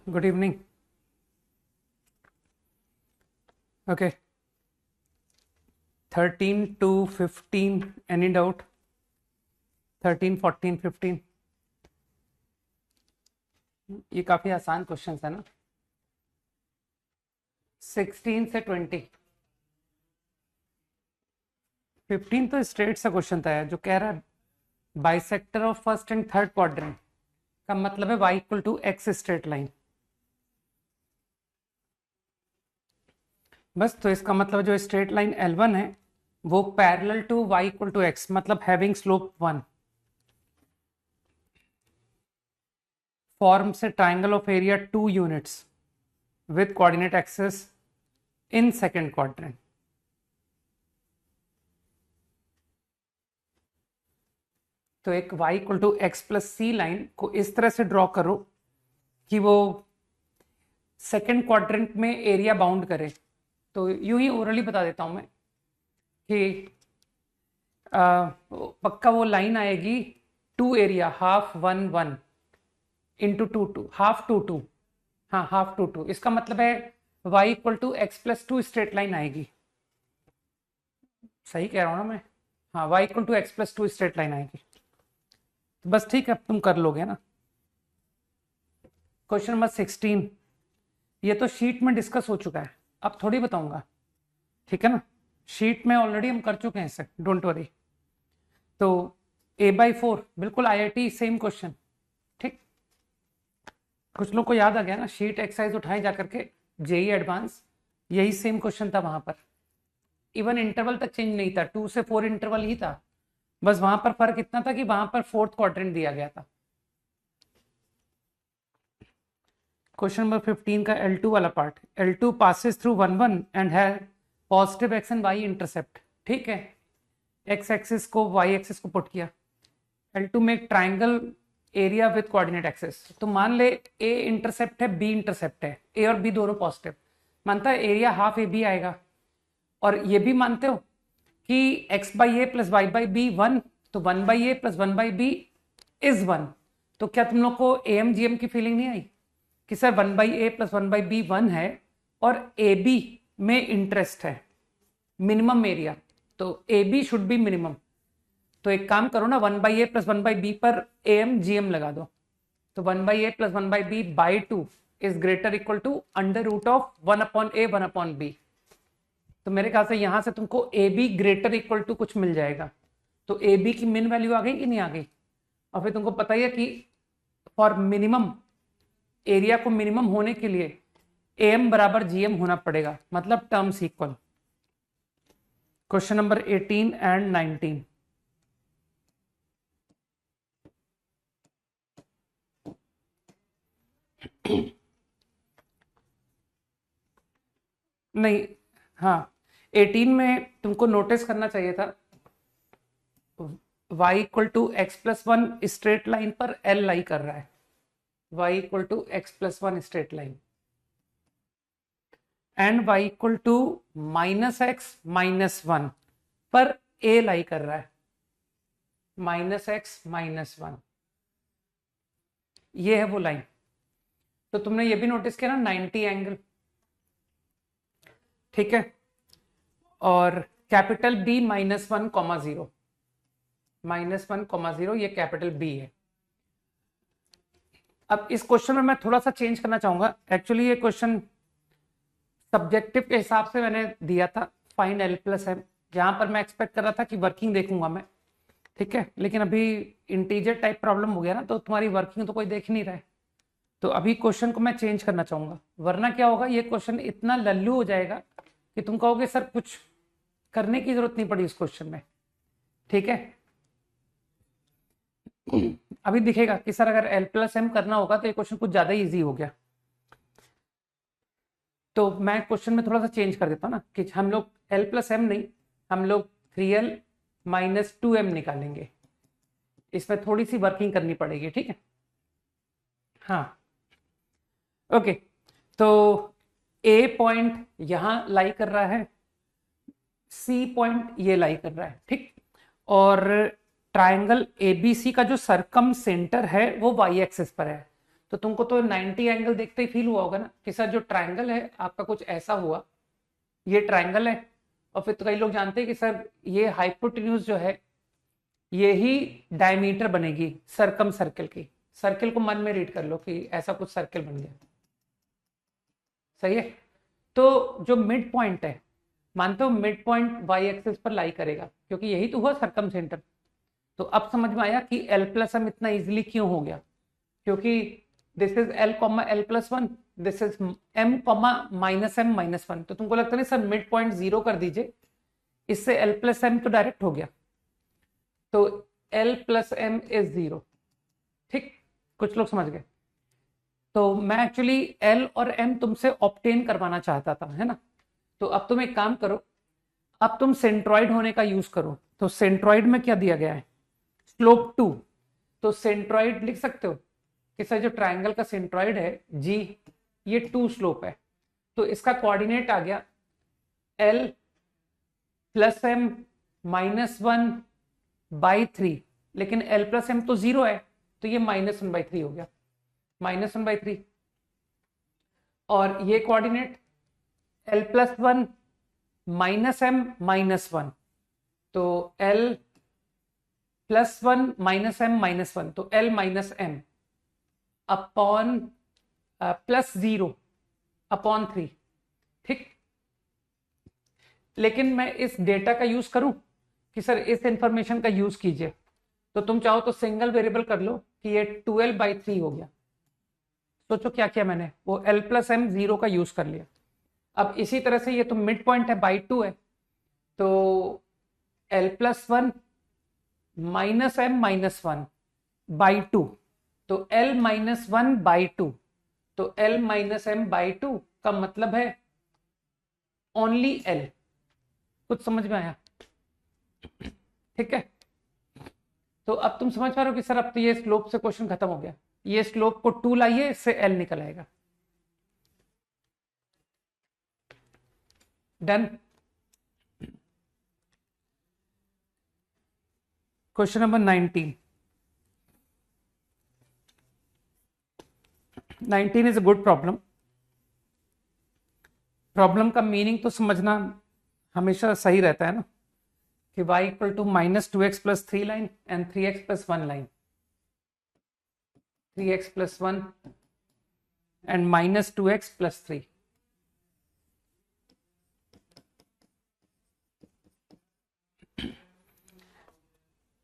Good evening. Okay. 13 to 15. Any doubt? 13, 14, 15. ये काफी आसान क्वेश्चन है ना. 16 से 20. 15 तो स्ट्रेट सा क्वेश्चन था यार, जो कह रहा है bisector of first and third quadrant का मतलब है y equal to x straight line. बस, तो इसका मतलब जो स्ट्रेट लाइन L1 है वो parallel to y equal to x, मतलब having slope 1, forms a triangle of area 2 units with coordinate axis in second quadrant. तो एक y equal to x plus C line को इस तरह से ड्रॉ करो कि वो सेकेंड क्वाड्रेंट में एरिया बाउंड करे. तो यूं ही ओरली बता देता हूं मैं कि पक्का वो लाइन आएगी to area half 1 1 into 2 2 half 2 2. हाँ, हाफ 2 2. इसका मतलब है y equal to x plus 2 straight line आएगी. सही कह रहा हूं ना मैं? हाँ, y equal to x plus 2 straight line आएगी. तो बस ठीक है, तुम कर लोगे ना. Question number 16. ये तो शीट में डिस्कस हो चुका है, अब थोड़ी बताऊंगा, ठीक है ना. शीट में ऑलरेडी हम कर चुके हैं इसे, डोंट वरी. तो a/4 बिल्कुल IIT सेम क्वेश्चन. ठीक, कुछ लोग को याद आ गया ना, शीट एक्सरसाइज उठाए जाकर के जेई एडवांस, यही सेम क्वेश्चन था वहां पर. इवन इंटरवल तक चेंज नहीं था, 2 से 4 इंटरवल ही था. बस वहां पर फर्क इतना था कि वहां पर फोर्थ क्वाड्रेंट दिया गया था. क्वेश्चन नंबर 15 का L2 वाला part. L2 passes through 1 1 and has positive x and y intercept. ठीक है, x एक्सिस को y एक्सिस को पुट किया. L2 में एक triangle area with coordinate axis. तो मान ले a इंटरसेप्ट है, b इंटरसेप्ट है, a और b दोनों पॉजिटिव. मानता है एरिया हाफ ए बी आएगा. और ये भी मानते हो कि x by a plus y by b 1, तो 1 by a plus 1 by b is 1. तो क्या तुम लोग को एम जी एम की फीलिंग नहीं आई कि sir 1 by a plus 1 by b 1 है और ए बी में इंटरेस्ट है, मिनिमम एरिया, तो a b should be minimum. तो एक काम करो ना, 1 by a plus 1 by B पर ए एम जी एम लगा दो. तो 1 by a plus 1 by b by 2 is greater equal to under root of 1 upon a 1 upon b. तो मेरे ख्याल से यहां से तुमको a b greater equal to कुछ मिल जाएगा. तो ए बी की मिन वैल्यू आ गई कि नहीं आ गई. और फिर तुमको पता ही है कि फॉर मिनिमम एरिया को मिनिमम होने के लिए एम बराबर जीएम होना पड़ेगा, मतलब terms equal. Question number 18 and 19. नहीं, हाँ, 18 में तुमको नोटिस करना चाहिए था y equal to x plus 1 straight line पर L लाई कर रहा है. y equal to x plus 1 straight line and y equal to minus x minus 1 पर a लाई कर रहा है, माइनस एक्स माइनस 1. ये है वो लाइन. तो तुमने ये भी नोटिस किया ना 90 एंगल, ठीक है. और capital B minus 1 comma 0, minus 1 comma 0, ये कैपिटल B है. अब इस क्वेश्चन में मैं थोड़ा सा चेंज करना चाहूंगा. एक्चुअली ये क्वेश्चन सब्जेक्टिव के हिसाब से मैंने दिया था, फाइंड L प्लस M, जहां पर मैं एक्सपेक्ट कर रहा था कि वर्किंग देखूंगा मैं, ठीक है. लेकिन अभी इंटीजर टाइप प्रॉब्लम हो गया ना, तो तुम्हारी वर्किंग तो कोई देख नहीं रहा है. तो अभी क्वेश्चन को मैं चेंज करना चाहूंगा, वरना क्या होगा, ये क्वेश्चन इतना लल्लू हो जाएगा कि तुम कहोगे सर कुछ करने की जरूरत नहीं पड़ी इस क्वेश्चन में. ठीक है, अभी दिखेगा कि सर अगर L प्लस एम करना होगा तो ये क्वेश्चन कुछ ज्यादा इजी हो गया. तो मैं क्वेश्चन में थोड़ा सा चेंज कर देता हूँ ना, कि हम लोग L प्लस एम नहीं, हम लोग 3L माइनस 2M निकालेंगे. इसमें थोड़ी सी वर्किंग करनी पड़ेगी, ठीक है. हाँ, ओके. तो A पॉइंट यहां लाई कर रहा है, C पॉइंट ये लाई कर रहा है, ठीक. और ट्राइंगल ABC का जो सरकम सेंटर है वो y एक्सिस पर है. तो तुमको तो 90 एंगल देखते ही फील हुआ होगा ना कि सर जो ट्रायंगल है आपका कुछ ऐसा हुआ, ये ट्रायंगल है, और फिर तो कई लोग जानते हैं कि सर ये हाइपोटेन्यूज जो है ये ही डायमीटर बनेगी सर्कम सर्कल की। सर्कल को मन में रीड कर लो कि ऐसा कुछ सर्कल बन गया, सही है। तो जो मिड पॉइंट है, मानते हो मिड पॉइंट वाई एक्सिस पर लाई करेगा, क्योंकि यही तो हुआ सर्कम सेंटर। तो अब समझ में आया कि एल प्लस एम इतना इजिली क्यों हो गया, क्योंकि this is L comma L plus one, this is M comma minus M minus one. तो तुमको लगता नहीं सर मिड पॉइंट 0 कर दीजिए, इससे एल प्लस एम तो डायरेक्ट हो गया, तो एल प्लस एम इज 0। ठीक, कुछ लोग समझ गए। तो मैं एक्चुअली एल और एम तुमसे ऑब्टेन करवाना चाहता था, है ना। तो अब तुम एक काम करो, अब तुम सेंट्रॉइड होने का यूज करो। तो सेंट्रॉइड में क्या दिया गया है, स्लोप 2। तो सेंट्रॉइड लिख सकते हो कि सर जो ट्रायंगल का सेंट्रॉइड है जी, ये 2 स्लोप है, तो इसका कोऑर्डिनेट आ गया एल प्लस एम माइनस 1/3, लेकिन एल प्लस एम तो 0 है, तो ये -1/3 हो गया, -1/3। और ये coordinate L plus 1 minus M minus 1, तो L plus 1 minus M minus 1, तो L minus M upon plus 0 upon 3। ठीक, लेकिन मैं इस डेटा का यूज करूं कि सर इस इंफॉर्मेशन का यूज कीजिए, तो तुम चाहो तो सिंगल वेरिएबल कर लो कि ये 12/3 हो गया। सोचो क्या किया मैंने, वो एल प्लस एम 0 का यूज कर लिया। अब इसी तरह से ये तो मिड पॉइंट है, बाई 2 है, तो L plus 1 minus M minus 1/2, तो एल माइनस 1/2, तो एल माइनस एम बाई 2 का मतलब है ओनली एल। कुछ समझ में आया? ठीक है, तो अब तुम समझ पा रहे हो कि सर अब तो ये स्लोप से क्वेश्चन खत्म हो गया, ये स्लोप को 2 लाइए, इससे एल निकल आएगा। Done. Question number 19 is a good problem. Problem का मीनिंग तो समझना हमेशा सही रहता है ना, कि y equal to -2x plus 3 line and 3x plus 1 line, 3x plus 1 and -2x plus 3।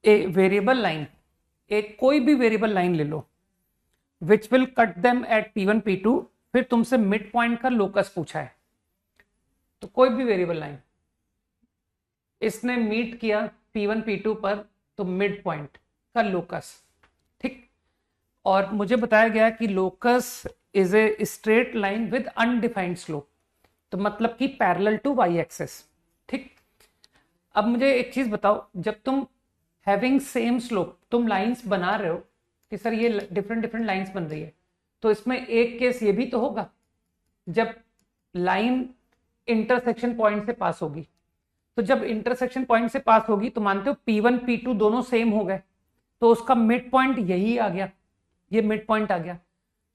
A variable line, एक कोई भी वेरिएबल लाइन ले लो, which will cut them at P1 P2, फिर तुमसे मिड पॉइंट का लोकस पूछा है, तो कोई भी वेरिएबल लाइन इसने मीट किया P1 P2 पर, तो मिड पॉइंट का लोकस। ठीक, और मुझे बताया गया कि locus is a straight line with undefined slope, तो मतलब कि पैरेलल टू वाई एक्सिस। ठीक, अब मुझे एक चीज बताओ, जब तुम हैविंग सेम स्लोप तुम लाइंस बना रहे हो कि सर ये डिफरेंट डिफरेंट लाइंस बन रही है, तो इसमें एक केस ये भी तो होगा जब लाइन इंटरसेक्शन पॉइंट से पास होगी। तो जब इंटरसेक्शन पॉइंट से पास होगी तो मानते हो P1 P2 दोनों सेम हो गए, तो उसका मिड पॉइंट यही आ गया, ये मिड पॉइंट आ गया।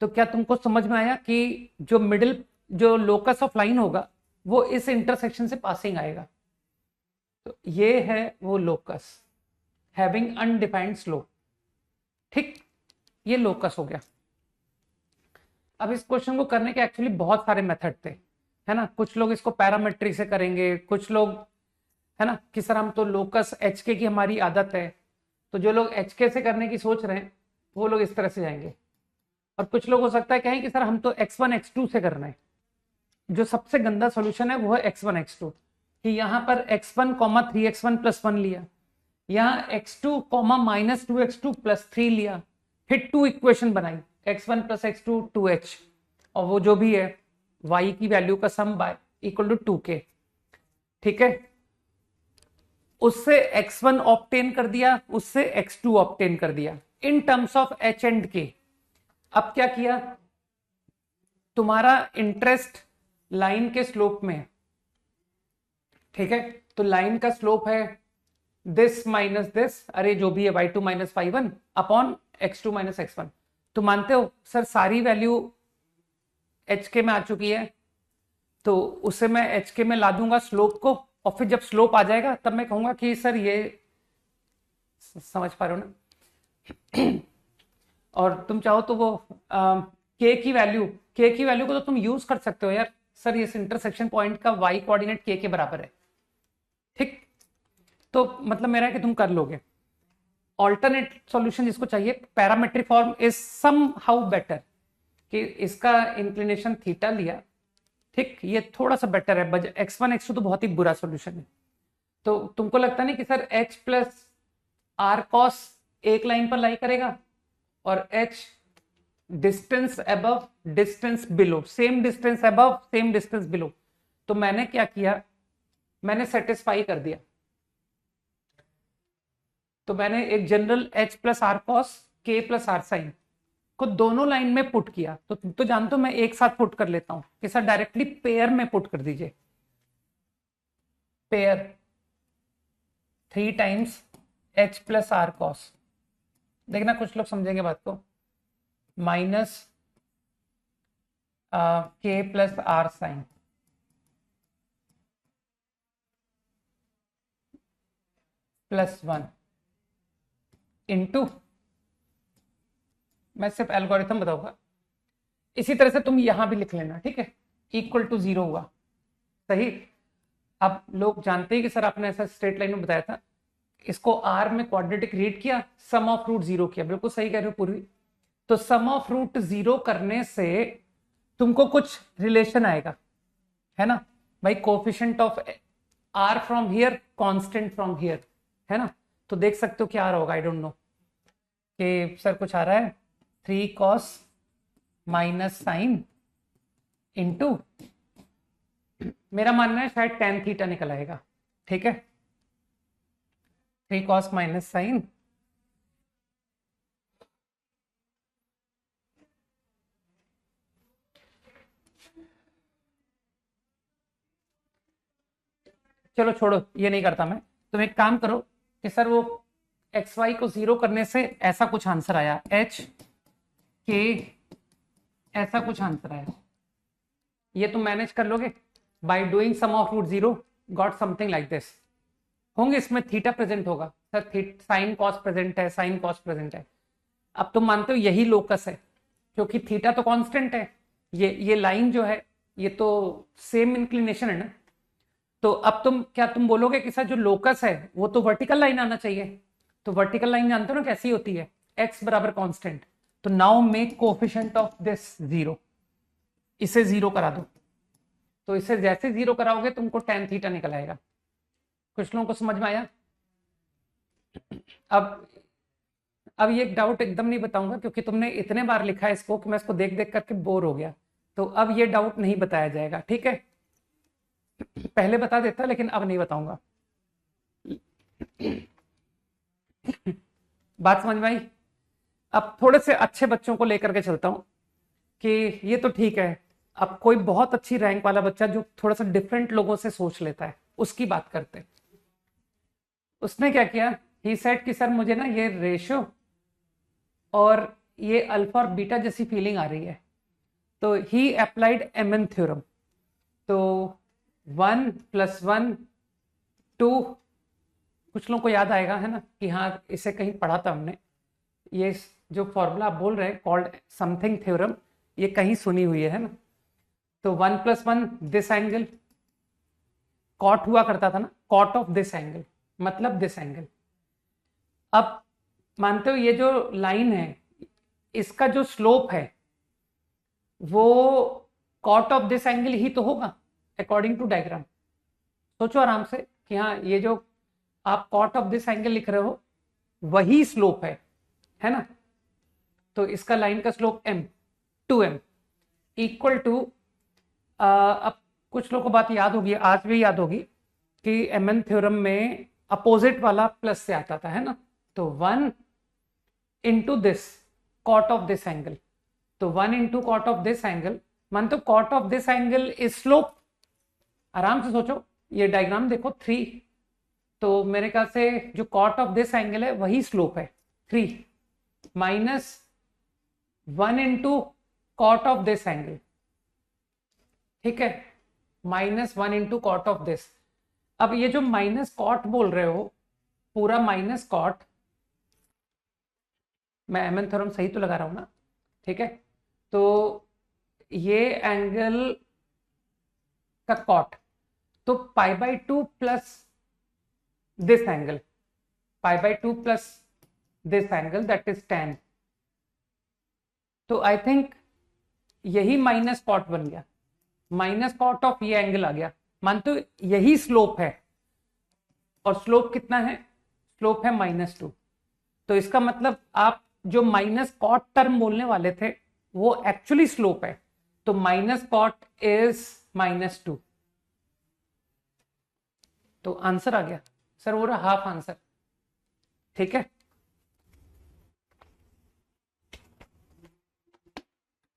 तो क्या तुमको समझ में आया कि जो मिडिल जो लोकस ऑफ लाइन होगा वो इस इंटरसेक्शन से पासिंग आएगा, तो ये है वो लोकस हैविंग अनडिफाइंड स्लोप। ठीक, ये लोकस हो गया। अब इस क्वेश्चन को करने के एक्चुअली बहुत सारे मेथड थे, है ना। कुछ लोग इसको पैरामेट्री से करेंगे, कुछ लोग है ना कि सर हम तो लोकस HK की हमारी आदत है, तो जो लोग HK से करने की सोच रहे हैं वो लोग इस तरह से जाएंगे। और कुछ लोग हो सकता है कहें कि सर हम तो x1 x2 से करना है। जो सबसे गंदा सॉल्यूशन है वो है x1 x2, कि यहाँ पर x1 3x1 प्लस 1 लिया, यहाँ x2 -2x2 प्लस 3 लिया, फिर 2 इक्वेशन बनाई, x1 प्लस x2 2h, और वो जो भी है y की वैल्यू का सम बाय इक्वल टू 2k। ठीक है, उससे x1 ऑब्टेन कर दिया, उससे x2 ऑब्टेन कर दिया इन terms of h and k। अब क्या किया, तुम्हारा इंटरेस्ट लाइन के स्लोप में है, ठीक है। तो लाइन का स्लोप है दिस माइनस दिस, अरे जो भी है y2 minus y1 upon x2 minus x1। तो मानते हो सर सारी वैल्यू एच के में आ चुकी है, तो उसे मैं एच के में ला दूंगा स्लोप को, और फिर जब स्लोप आ जाएगा तब मैं कहूंगा कि सर ये, समझ पा रहे हो ना। और तुम चाहो तो वो के की वैल्यू को तो तुम यूज कर सकते हो यार, सर इस इंटरसेक्शन पॉइंट का वाई कोऑर्डिनेट के बराबर है, ठीक। तो मतलब मेरा है कि तुम कर लोगे। ऑल्टरनेट सॉल्यूशन जिसको चाहिए, parametric form is somehow better, कि इसका इंक्लिनेशन थीटा लिया, ठीक, ये थोड़ा सा बेटर है। x1 x2 तो बहुत ही बुरा सॉल्यूशन है। तो तुमको लगता नहीं कि sir h plus R cos एक लाइन पर लाई करेगा, और h distance above distance below, same distance above same distance below. तो मैंने क्या किया, मैंने सेटिस्फाई कर दिया। तो मैंने एक general h plus R cos k plus R sine को दोनों लाइन में पुट किया। तो तुम तो जानते हो मैं एक साथ पुट कर लेता हूं कि सर डायरेक्टली पेयर में पुट कर दीजिए, pair 3 times h plus R cos, देखना कुछ लोग समझेंगे बात को, minus k plus R sine plus 1 into, मैं सिर्फ एल्गोरिथम बताऊंगा। इसी तरह से तुम यहां भी लिख लेना, ठीक है, इक्वल टू 0 हुआ, सही। अब लोग जानते हैं कि सर आपने ऐसा स्ट्रेट लाइन में बताया था, इसको आर में क्वाड्रेटिक रीड किया, सम ऑफ रूट 0 किया, बिल्कुल सही कह रहे हो पूर्वी। तो सम ऑफ रूट 0 करने से तुमको कुछ रिलेशन आएगा, है ना भाई, coefficient of R from here, constant from here, है ना। तो देख सकते हो क्या आ रहा होगा, आई डोंट नो, कि सर कुछ आ रहा है 3 कॉस माइनस साइन इंटू, मेरा मानना है शायद tan थीटा निकल आएगा, ठीक है, 3 कॉस माइनस साइन चलो छोड़ो, ये नहीं करता मैं। तुम एक काम करो कि सर वो एक्स वाई को 0 करने से ऐसा कुछ आंसर आया, एच के ऐसा कुछ आंसर आया, ये तुम मैनेज कर लोगे by doing sum of root 0, got something like this. होंगे इसमें थीटा प्रेजेंट होगा, सर साइन कॉस प्रेजेंट है, साइन कॉस प्रेजेंट है। अब तुम मानते हो यही लोकस है, क्योंकि थीटा तो कांस्टेंट है, ये लाइन जो है ये तो सेम इंक्लिनेशन है ना। तो अब तुम बोलोगे कि सर जो लोकस है वो तो वर्टिकल लाइन आना चाहिए। तो वर्टिकल लाइन जानते हो ना कैसी होती है, x बराबर कांस्टेंट। तो now make coefficient of this 0, इसे 0 करा दो। तो इसे जैसे 0 कराओगे तुमको tan थीटा निकल आएगा। कुछ लोगों को समझ में आया? अब ये डाउट एकदम नहीं बताऊंगा, क्योंकि तुमने इतने बार लिखा है इसको कि मैं इसको देख देख करके बोर हो गया। तो अब ये डाउट नहीं बताया जाएगा, ठीक है। पहले बता देता लेकिन अब नहीं बताऊंगा। बात समझ में आई? अब थोड़े से अच्छे बच्चों को लेकर के चलता हूं कि ये तो ठीक है, अब कोई बहुत अच्छी रैंक वाला बच्चा जो थोड़ा सा डिफरेंट लोगों से सोच लेता है, उसकी बात करते हैं। उसने क्या किया, ही सेड कि सर मुझे ना ये रेशियो और ये अल्फा और बीटा जैसी फीलिंग आ रही है। तो ही अप्लाइड एमन थ्योरम। तो 1 + 1 2, कुछ लोगों को याद आएगा, है ना, कि हाँ इसे कहीं पढ़ा था हमने। ये जो फॉर्मूला आप बोल रहे हैं कॉल्ड समथिंग थ्योरम, ये कहीं सुनी हुई है ना। तो 1 + 1 दिस एंगल, कॉट हुआ करता था ना, कॉट ऑफ दिस एंगल मतलब दिस एंगल। अब मानते हो ये जो लाइन है इसका जो स्लोप है वो कॉट ऑफ दिस एंगल ही तो होगा अकॉर्डिंग टू डायग्राम। सोचो आराम से कि हाँ ये जो आप कॉट ऑफ दिस एंगल लिख रहे हो वही स्लोप है ना। तो इसका लाइन का slope m 2m equal to, अब कुछ लोगों को बात याद होगी, आज भी याद होगी कि एमन थ्योरम में अपोजिट वाला प्लस से आता था, है ना। तो 1 into this cot of this angle, तो 1 into cot of this angle, मान तो cot of this angle is slope. आराम से सोचो, ये डायग्राम देखो 3, तो मेरे ख्याल से जो कॉट ऑफ दिस एंगल है वही स्लोप है 3 minus 1 into cot of this angle, ठीक है, -1 इंटू कॉट ऑफ दिस। अब ये जो माइनस कॉट बोल रहे हो, पूरा माइनस कॉट, मैं एमएन थ्योरम सही तो लगा रहा हूं ना, ठीक है, तो ये एंगल का कॉट, तो π/2 plus this angle, π/2 plus this angle that is tan। तो आई थिंक यही माइनस कॉट बन गया, माइनस कॉट ऑफ ये एंगल आ गया। मानते हो यही स्लोप है, और स्लोप कितना है, स्लोप है -2। तो इसका मतलब आप जो माइनस कॉट टर्म बोलने वाले थे वो एक्चुअली स्लोप है, तो माइनस कॉट इज -2। तो आंसर आ गया सर, वो रहा हाफ आंसर, ठीक है,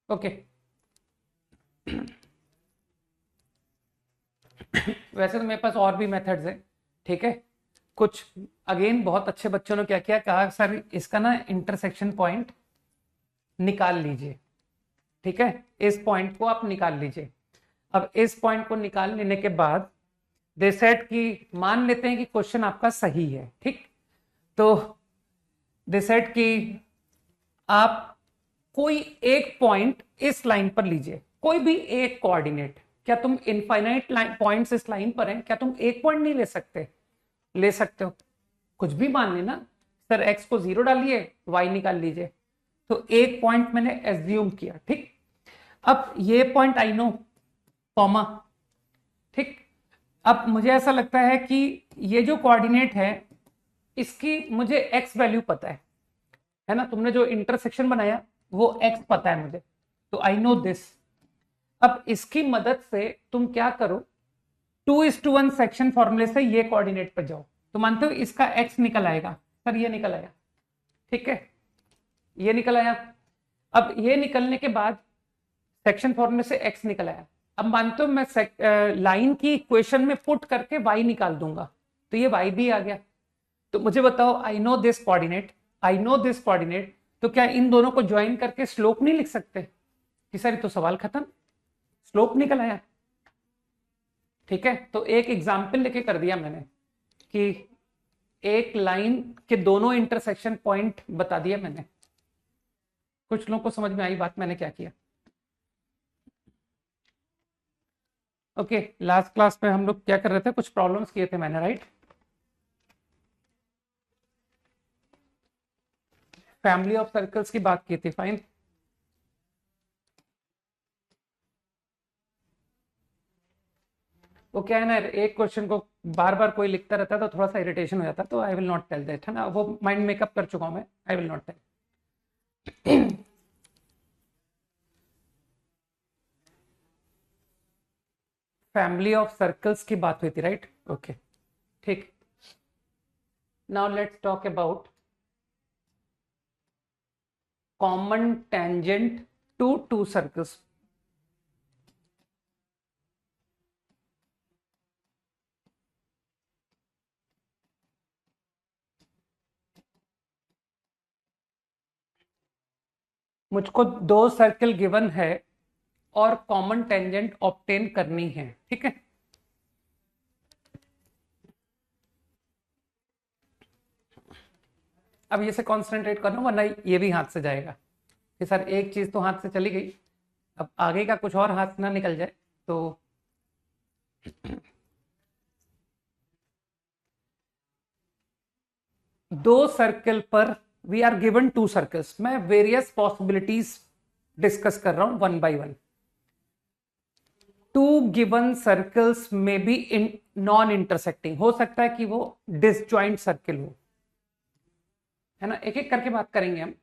ओके। वैसे तो मेरे पास और भी मेथड्स हैं, ठीक है, कुछ अगेन बहुत अच्छे बच्चों ने क्या किया, कहा सर इसका ना इंटरसेक्शन पॉइंट निकाल लीजिए, ठीक है, इस पॉइंट को आप निकाल लीजिए। अब इस पॉइंट को निकाल लेने के बाद दे सेड कि मान लेते हैं कि क्वेश्चन आपका सही है, ठीक, तो दे सेड कि आप कोई एक पॉइंट इस लाइन पर लीजिए, कोई भी एक कोऑर्डिनेट। क्या तुम इनफाइनाइट पॉइंट्स इस लाइन पर हैं, क्या तुम एक पॉइंट नहीं ले सकते? ले सकते हो, कुछ भी मान लेना, सर एक्स को 0 डालिए, वाई निकाल लीजिए। तो एक पॉइंट मैंने एज्यूम किया, ठीक। अब ये पॉइंट आई नो, कॉमा, ठीक। अब मुझे ऐसा लगता है कि ये जो कोऑर्डिनेट है इसकी मुझे एक्स वैल्यू पता है ना, तुमने जो इंटरसेक्शन बनाया वो एक्स पता है मुझे, तो आई नो दिस। अब इसकी मदद से तुम क्या करो, 2:1 सेक्शन फॉर्मूले से ये कोऑर्डिनेट पर जाओ। तो मानते हो इसका एक्स निकल आएगा, सर ये निकल आया, ठीक है, ये निकल आया। अब ये निकलने के बाद सेक्शन फॉर्मूले से एक्स निकल आया। अब मानते हो मैं लाइन की इक्वेशन में पुट करके वाई निकाल दूंगा, तो ये वाई भी आ गया। तो मुझे बताओ, I know this coordinate, I know this coordinate, तो क्या इन दोनों को ज्वाइन करके स्लोप नहीं लिख सकते कि सर ये तो सवाल खत्म, स्लोप निकल आया, ठीक है। तो एक एग्जाम्पल लेके कर दिया मैंने कि एक लाइन के दोनों इंटरसेक्शन पॉइंट बता दिया मैंने। कुछ लोगों को समझ में आई बात मैंने क्या किया? ओके, लास्ट क्लास में हम लोग क्या कर रहे थे, कुछ प्रॉब्लम्स किए थे मैंने, राइट। फैमिली ऑफ सर्कल्स की बात की थी, फाइन। वो क्या है ना, एक क्वेश्चन को बार बार कोई लिखता रहता है तो थोड़ा सा इरिटेशन हो जाता है, तो I will not tell that, है ना, वो माइंड मेकअप कर चुका हूं मैं, I will not tell. Family of circles की बात हुई थी, राइट, ओके, ठीक। Now let's talk about common tangent to two circles. मुझको दो सर्कल गिवन है और कॉमन टेंजेंट ऑब्टेन करनी है, ठीक है। अब ये से कॉन्सेंट्रेट करना, वरना ये भी हाथ से जाएगा कि सर एक चीज तो हाथ से चली गई, अब आगे का कुछ और हाथ ना निकल जाए। तो दो सर्कल पर we are given two circles, मैं वेरियस पॉसिबिलिटीज डिस्कस कर रहा हूं one by one. Two given circles में बी इन नॉन इंटरसेक्टिंग, हो सकता है कि वो डिसजॉइंट सर्कल हो, है ना, एक एक करके बात करेंगे हम।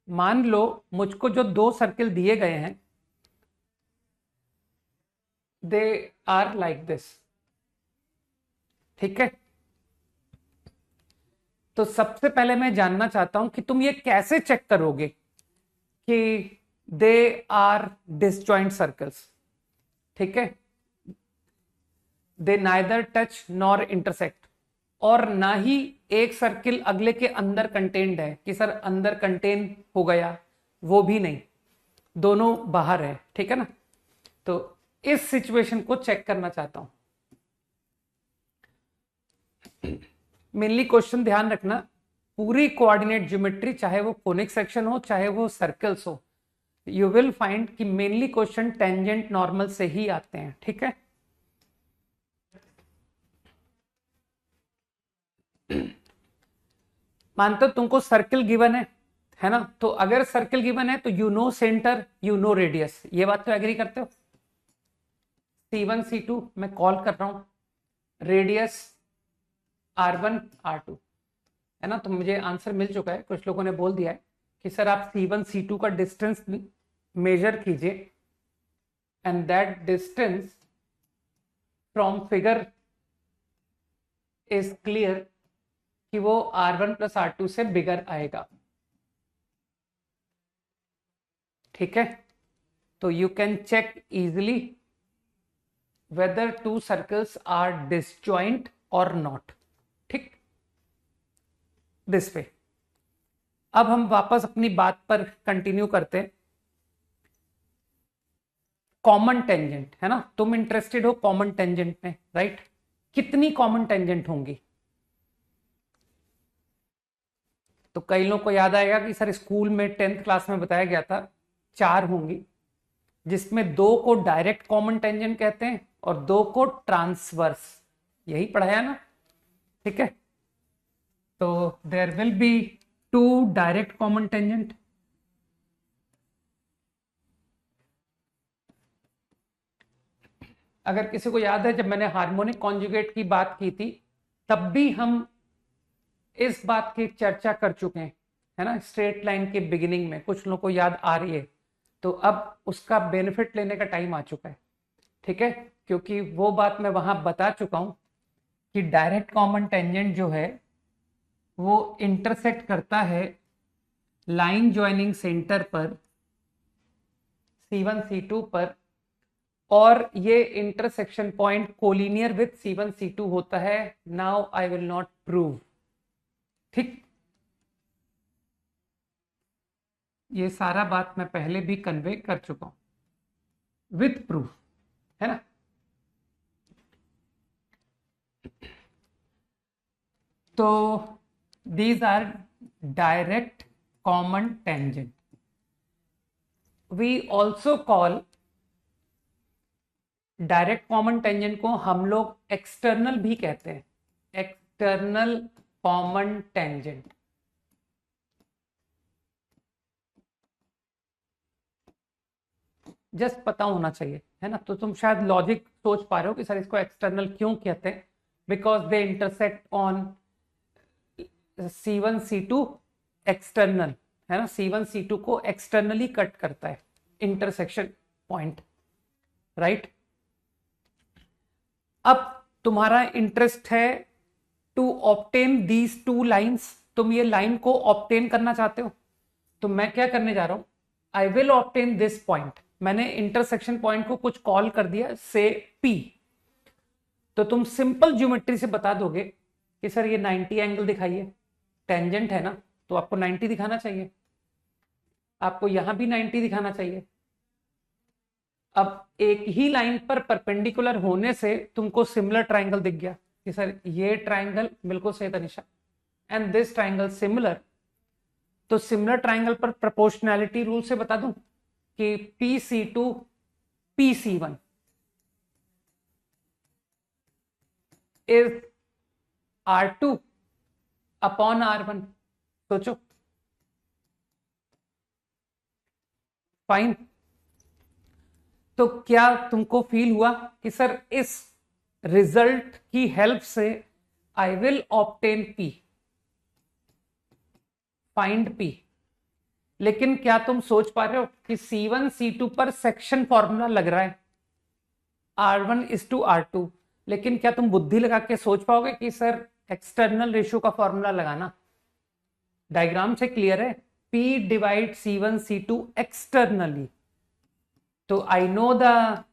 मान लो मुझको जो दो सर्कल दिए गए हैं, दे आर लाइक दिस, ठीक है। तो सबसे पहले मैं जानना चाहता हूं कि तुम ये कैसे चेक करोगे कि दे आर डिसजॉइंट सर्कल्स, ठीक है। दे नाइदर टच नॉर इंटरसेक्ट, और ना ही एक सर्किल अगले के अंदर कंटेन्ड है कि सर अंदर कंटेन हो गया, वो भी नहीं, दोनों बाहर है, ठीक है ना। तो इस सिचुएशन को चेक करना चाहता हूं। मेनली क्वेश्चन ध्यान रखना, पूरी कोऑर्डिनेट ज्योमेट्री, चाहे वो कोनिक सेक्शन हो चाहे वो सर्कल्स हो, यू विल फाइंड कि मेनली क्वेश्चन टेंजेंट नॉर्मल से ही आते हैं, ठीक है। मानते हो तुमको सर्कल गिवन है ना, तो अगर सर्कल गिवन है तो you know centre, you know radius, ये बात तो एग्री करते हो। C1 C2 मैं कॉल कर रहा हूं, रेडियस R1 R2, है ना। तो मुझे आंसर मिल चुका है, कुछ लोगों ने बोल दिया है कि सर आप C1 C2 का डिस्टेंस मेजर कीजिए and that distance from figure is clear कि वो R1 प्लस R2 से बिगर आएगा, ठीक है। तो you can check easily whether two circles are disjoint or not, ठीक, दिस वे। अब हम वापस अपनी बात पर कंटिन्यू करते हैं। कॉमन टेंजेंट, है ना, तुम इंटरेस्टेड हो कॉमन टेंजेंट में, राइट। कितनी कॉमन टेंजेंट होंगी? तो कई लोगों को याद आएगा कि सर स्कूल में 10th क्लास में बताया गया था 4 होंगी, जिसमें 2 को डायरेक्ट कॉमन टेंजेंट कहते हैं और 2 को ट्रांसवर्स, यही पढ़ाया ना, ठीक है। तो there will be 2 direct common tangent, अगर किसी को याद है जब मैंने हार्मोनिक कॉन्जुगेट की बात की थी तब भी हम इस बात की चर्चा कर चुके हैं, है ना, स्ट्रेट लाइन के बिगिनिंग में, कुछ लोगों को याद आ रही है। तो अब उसका बेनिफिट लेने का टाइम आ चुका है, ठीक है, क्योंकि वो बात मैं वहां बता चुका हूं कि डायरेक्ट कॉमन टेंजेंट जो है वो इंटरसेक्ट करता है लाइन ज्वाइनिंग सेंटर पर C1 C2 पर, और ये intersection point collinear with C1 C2 होता है। Now I will not prove, ठीक, ये सारा बात मैं पहले भी कन्वे कर चुका हूं विथ प्रूफ, है ना। तो these are direct common tangent. We also call direct common tangent को हम लोग एक्सटर्नल भी कहते हैं, एक्सटर्नल कॉमन टेंजेंट। जस्ट पता होना चाहिए, है ना। तो तुम शायद लॉजिक सोच पा रहे हो कि सर इसको एक्सटर्नल क्यों कहते हैं, because they intersect on C1 C2 external, है ना, C1 C2 को एक्सटर्नली कट करता है इंटरसेक्शन पॉइंट, राइट। अब तुम्हारा इंटरेस्ट है टू ऑब्टेन दीज 2 लाइन्स, तुम ये लाइन को ऑब्टेन करना चाहते हो, तो मैं क्या करने जा रहा हूं, I will obtain this point. मैंने इंटरसेक्शन पॉइंट को कुछ कॉल कर दिया से P, तो तुम सिंपल ज्योमेट्री से बता दोगे कि सर ये 90 एंगल दिखाइए, टेंजेंट है ना, तो आपको 90 दिखाना चाहिए, आपको यहां भी 90 दिखाना चाहिए। अब एक ही लाइन पर परपेंडिकुलर होने से तुमको सिमिलर ट्राइंगल दिख गया कि सर ये ट्राइंगल बिल्कुल सही था निशा, एंड दिस ट्राइंगल सिमिलर, तो सिमिलर ट्राइंगल पर प्रोपोर्शनैलिटी रूल से बता दूं कि PC2 PC1 is R2 upon R1। सोचो, फाइन। तो क्या तुमको फील हुआ कि सर इस रिजल्ट की हेल्प से I will obtain P, find P। लेकिन क्या तुम सोच पा रहे हो कि C1 C2 पर सेक्शन फॉर्मूला लग रहा है R1:R2, लेकिन क्या तुम बुद्धि लगा के सोच पाओगे कि सर एक्सटर्नल रेशियो का फॉर्मूला लगाना? डायग्राम से क्लियर है, P divide C1 C2 externally, तो I know the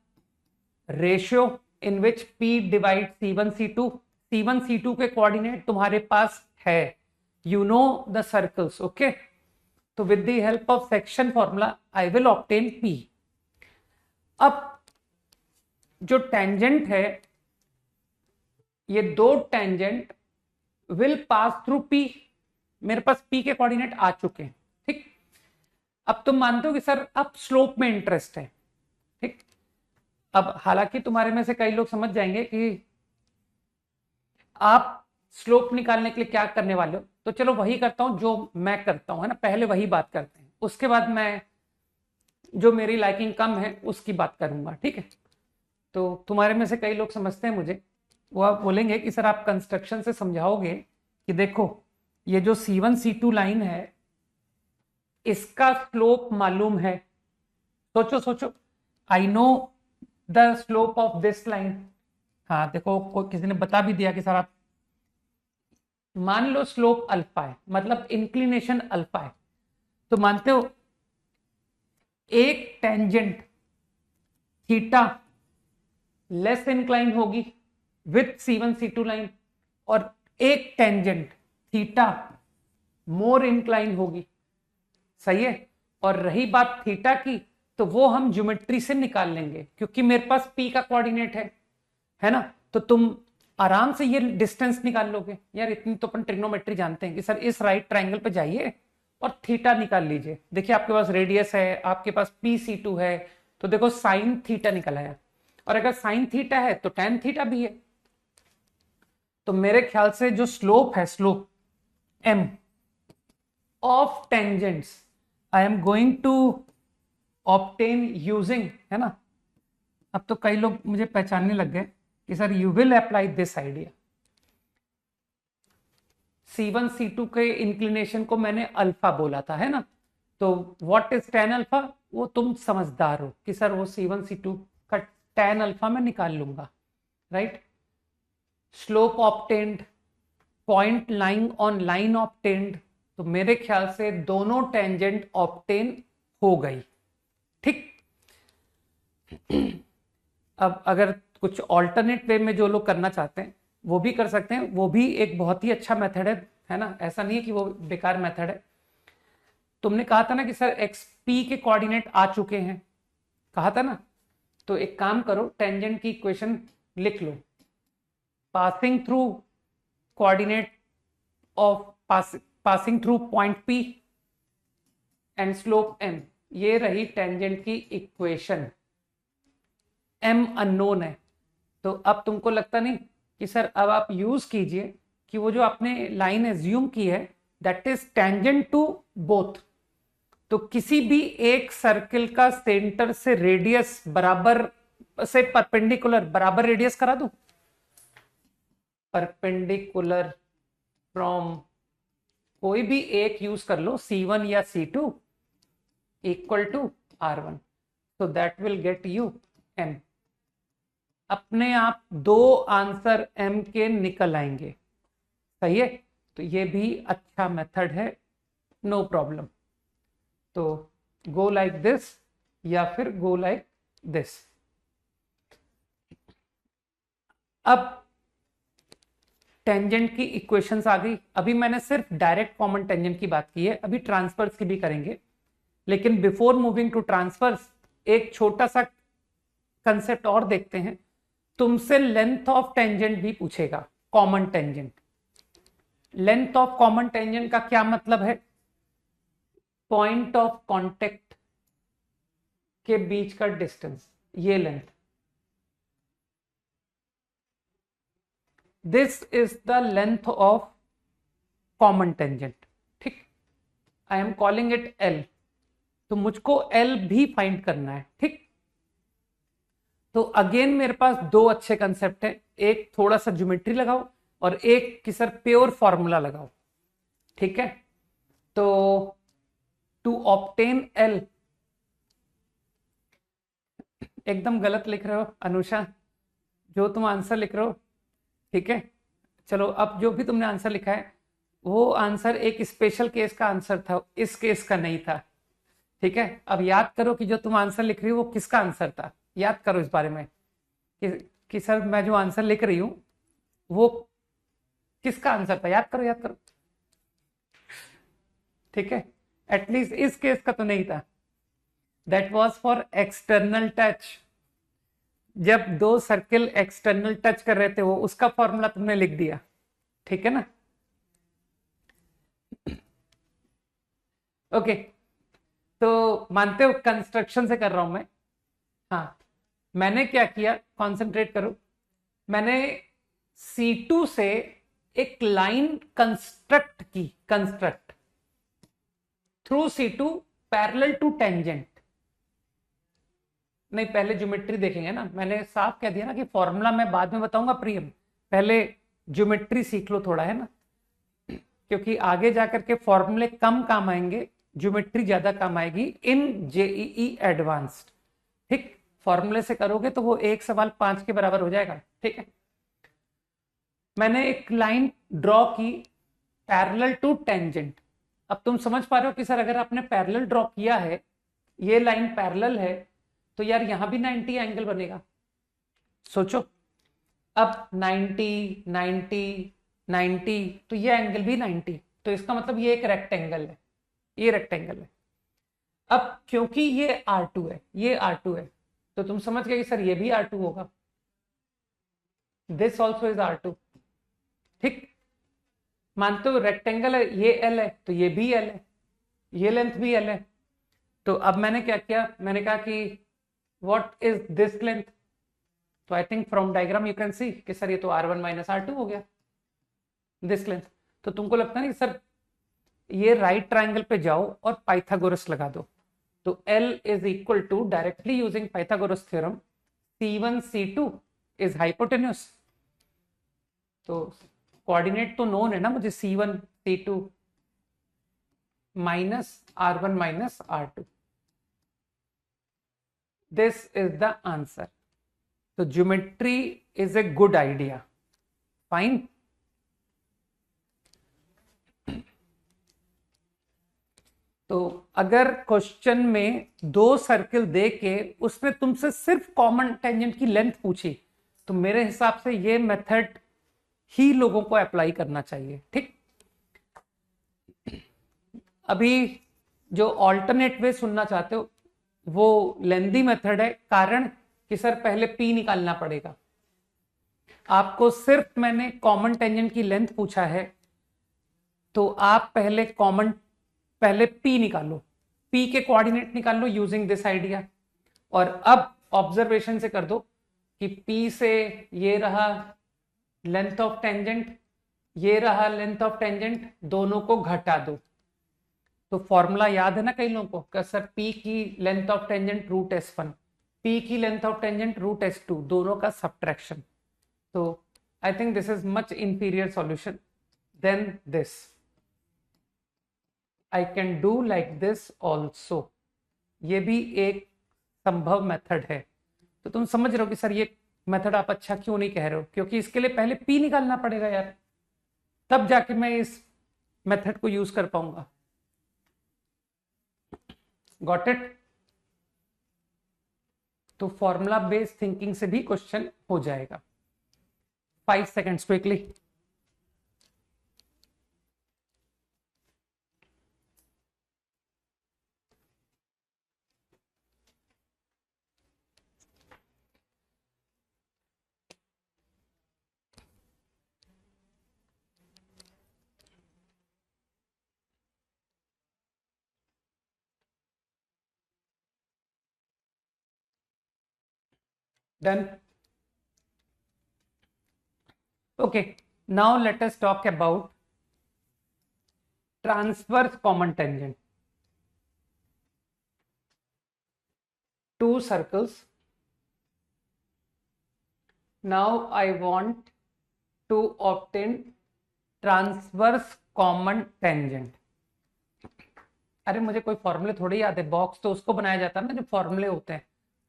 ratio in which P divide C1 C2, C1 C2 के कोऑर्डिनेट तुम्हारे पास है, you know the circles, okay. तो So with the help of section formula, I will obtain P. अब जो tangent है, ये दो tangent will pass through P. मेरे पास P के कोऑर्डिनेट आ चुके हैं, ठीक। अब तुम मानते हो कि सर अब स्लोप में इंटरेस्ट है, ठीक। अब हालांकि तुम्हारे में से कई लोग समझ जाएंगे कि आप स्लोप निकालने के लिए क्या करने वाले हो, तो चलो वही करता हूं जो मैं करता हूं, है ना। पहले वही बात करते हैं, उसके बाद मैं जो मेरी लाइकिंग कम है उसकी बात करूंगा, ठीक है। तो तुम्हारे में से कई लोग समझते हैं मुझे, वो आप बोलेंगे कि सर आप कंस्ट्रक्शन से समझाओगे कि देखो ये जो C1 C2 लाइन है इसका स्लोप मालूम है। सोचो सोचो, आई know the slope of this line. हाँ देखो, किसी ने बता भी दिया कि सर आप मान लो स्लोप अल्फा है, मतलब इंक्लिनेशन अल्फा है, तो मानते हो एक टेंजेंट थीटा लेस इंक्लाइन होगी विथ C1 C2 लाइन, और एक टेंजेंट थीटा मोर इंक्लाइन होगी, सही है। और रही बात थीटा की, तो वो हम ज्योमेट्री से निकाल लेंगे क्योंकि मेरे पास P का कोऑर्डिनेट है ना। तो तुम आराम से ये डिस्टेंस निकाल लोगे यार, इतनी तो अपन ट्रिग्नोमेट्री जानते हैं कि सर इस राइट ट्रायंगल पे जाइए और थीटा निकाल लीजिए। देखिए आपके पास रेडियस है, आपके पास PC2 है, तो देखो साइन थीटा निकल आया, और अगर साइन थीटा है तो टैन थीटा भी है। तो मेरे ख्याल से जो स्लोप है, slope m of tangents I am going to obtain using, है ना। अब तो कई लोग मुझे पहचानने लग गए कि sir you will apply this idea. C1 C2 के इंक्लिनेशन को मैंने अल्फा बोला था, है ना। तो व्हाट इज tan अल्फा, वो तुम समझदार हो कि सर वो C1 C2 का tan अल्फा मैं निकाल लूंगा, right. Slope obtained, point lying on line obtained, तो मेरे ख्याल से दोनों टेंजेंट ऑब्टेन हो गई, ठीक। अब अगर कुछ ऑल्टरनेट वे में जो लोग करना चाहते हैं वो भी कर सकते हैं, वो भी एक बहुत ही अच्छा मेथड है ना। ऐसा नहीं है कि वो बेकार मेथड है। तुमने कहा था ना कि सर XP के कोऑर्डिनेट आ चुके हैं, कहा था ना। तो एक काम करो, टेंजेंट की इक्वेशन लिख लो, passing through coordinate of passing through point P and slope m, ये रही टेंजेंट की इक्वेशन। m अननोन है, तो अब तुमको लगता नहीं कि सर अब आप यूज कीजिए कि वो जो आपने लाइन एज्यूम की है that is tangent to both. तो किसी भी एक सर्किल का सेंटर से रेडियस बराबर से परपेंडिकुलर बराबर रेडियस करा दूं, परपेंडिकुलर फ्रॉम कोई भी एक यूज कर लो, C1 या C2 equal to R1, so that will get you m। अपने आप दो आंसर m के निकल आएंगे, सही है। तो ये भी अच्छा मेथड है, नो प्रॉब्लम। तो गो लाइक दिस या फिर गो लाइक दिस। अब टेंजेंट की इक्वेशंस आ गई। अभी मैंने सिर्फ डायरेक्ट कॉमन टेंजेंट की बात की है, अभी ट्रांसफर्स की भी करेंगे। लेकिन बिफोर मूविंग टू ट्रांसफर्स एक छोटा सा कंसेप्ट और देखते हैं। तुमसे लेंथ ऑफ टेंजेंट भी पूछेगा, common tangent. Length of common tangent का क्या मतलब है? पॉइंट ऑफ कांटेक्ट के बीच का डिस्टेंस, ये length. This is the length of common tangent, ठीक। I am calling it L, तो मुझको L भी फाइंड करना है, ठीक। तो अगेन मेरे पास दो अच्छे कंसेप्ट हैं, एक थोड़ा सा ज्योमेट्री लगाओ और एक कि सर प्योर फॉर्मूला लगाओ, ठीक है। तो टू ऑब्टेन L, एकदम गलत लिख रहे हो अनुषा, जो तुम आंसर लिख रहे हो, ठीक है। चलो अब जो भी तुमने आंसर लिखा है वो आंसर एक स्पेशल केस का आंसर था, इस केस का नहीं था, ठीक है। अब याद करो कि जो तुम आंसर लिख रही हो वो किसका आंसर था, याद करो इस बारे में कि सर मैं जो आंसर लिख रही हूं वो किसका आंसर था, याद करो याद करो, ठीक है। एटलीस्ट इस केस का तो नहीं था। That was for external touch. जब दो सर्किल एक्सटर्नल टच कर रहे थे वो, उसका फॉर्मूला तुमने लिख दिया, ठीक है ना। ओके, तो मानते हो कंस्ट्रक्शन से कर रहा हूं मैं। हाँ, मैंने क्या किया, कंसंट्रेट करो। मैंने C2 से एक लाइन कंस्ट्रक्ट की, construct through C2 parallel to tangent. नहीं, पहले ज्योमेट्री देखेंगे ना, मैंने साफ कह दिया ना कि फॉर्मूला मैं बाद में बताऊंगा प्रियम, पहले ज्योमेट्री सीख लो थोड़ा, है ना, क्योंकि आगे जाकर के फॉर्मूले कम काम आएंगे, ज्योमेट्री ज्यादा काम आएगी इन जेईई एडवांस्ड। ठीक, फॉर्मूले से करोगे तो वो एक सवाल 5 के बराबर हो जाएगा, ठीक है। मैंने एक लाइन ड्रॉ की पैरेलल टू टेंजेंट। अब तुम समझ पा रहे हो कि सर अगर आपने पैरेलल ड्रॉ किया है, ये लाइन पैरेलल है, तो यार यहां भी 90 एंगल बनेगा। सोचो, अब 90 90 90, तो ये एंगल भी 90, तो इसका मतलब ये एक रेक्टेंगल है, ये रेक्टेंगल है। अब क्योंकि ये R2 है, ये R2 है, तो तुम समझ गए कि सर ये भी R2 होगा, दिस ऑल्सो इज R2। ठीक, मानते हो रेक्टेंगल है, ये L है, तो ये भी L है, ये लेंथ भी L है। तो अब मैंने क्या किया, मैंने कहा कि व्हाट इज दिस लेंथ, तो I think from diagram you can see कि सर ये तो R1 माइनस R2 हो गया, दिस लेंथ। तो तुमको लगता है ना सर ये राइट ट्राइंगल पे जाओ और पाइथागोरस लगा दो, तो L is equal to, directly using Pythagoras theorem, C1 C2 is hypotenuse. तो कोऑर्डिनेट तो नोन है ना मुझे, C1 C2 minus R1 minus R2, this is the answer. तो geometry is a good idea, fine. तो अगर क्वेश्चन में दो सर्किल दे के उसमें तुमसे सिर्फ कॉमन टेंजेंट की लेंथ पूछी, तो मेरे हिसाब से ये मेथड ही लोगों को अप्लाई करना चाहिए, ठीक। अभी जो ऑल्टरनेट वे सुनना चाहते हो वो लेंदी मेथड है, कारण कि सर पहले P निकालना पड़ेगा। आपको सिर्फ मैंने कॉमन टेंजेंट की लेंथ पूछा है, तो आप पहले P निकालो, P के कोऑर्डिनेट निकाल लो यूजिंग दिस आइडिया, और अब ऑब्जर्वेशन से कर दो कि P से ये रहा लेंथ ऑफ टेंजेंट, ये रहा लेंथ ऑफ टेंजेंट, दोनों को घटा दो। तो फॉर्मूला याद है ना कई लोगों को, सर P की length of tangent root S1, P की length of tangent root S2, दोनों का सब्ट्रैक्शन। तो I think this is much inferior solution then this. I can do like this also, ये भी एक संभव मेथड है। तो तुम समझ रहे हो कि सर ये मेथड आप अच्छा क्यों नहीं कह रहे हो, क्योंकि इसके लिए पहले P निकालना पड़ेगा यार, तब जाके मैं इस मेथड को यूज कर पाऊंगा। Got it. तो फॉर्मूला बेस्ड थिंकिंग से भी क्वेश्चन हो जाएगा। 5 seconds quickly. Done. Okay, now let us talk about transverse common tangent. Two circles. Now I want to obtain transverse common tangent. अरे मुझे कोई फॉर्मूले थोड़ी याद है, बॉक्स तो उसको बनाया जाता है ना जो फॉर्मूले होते हैं,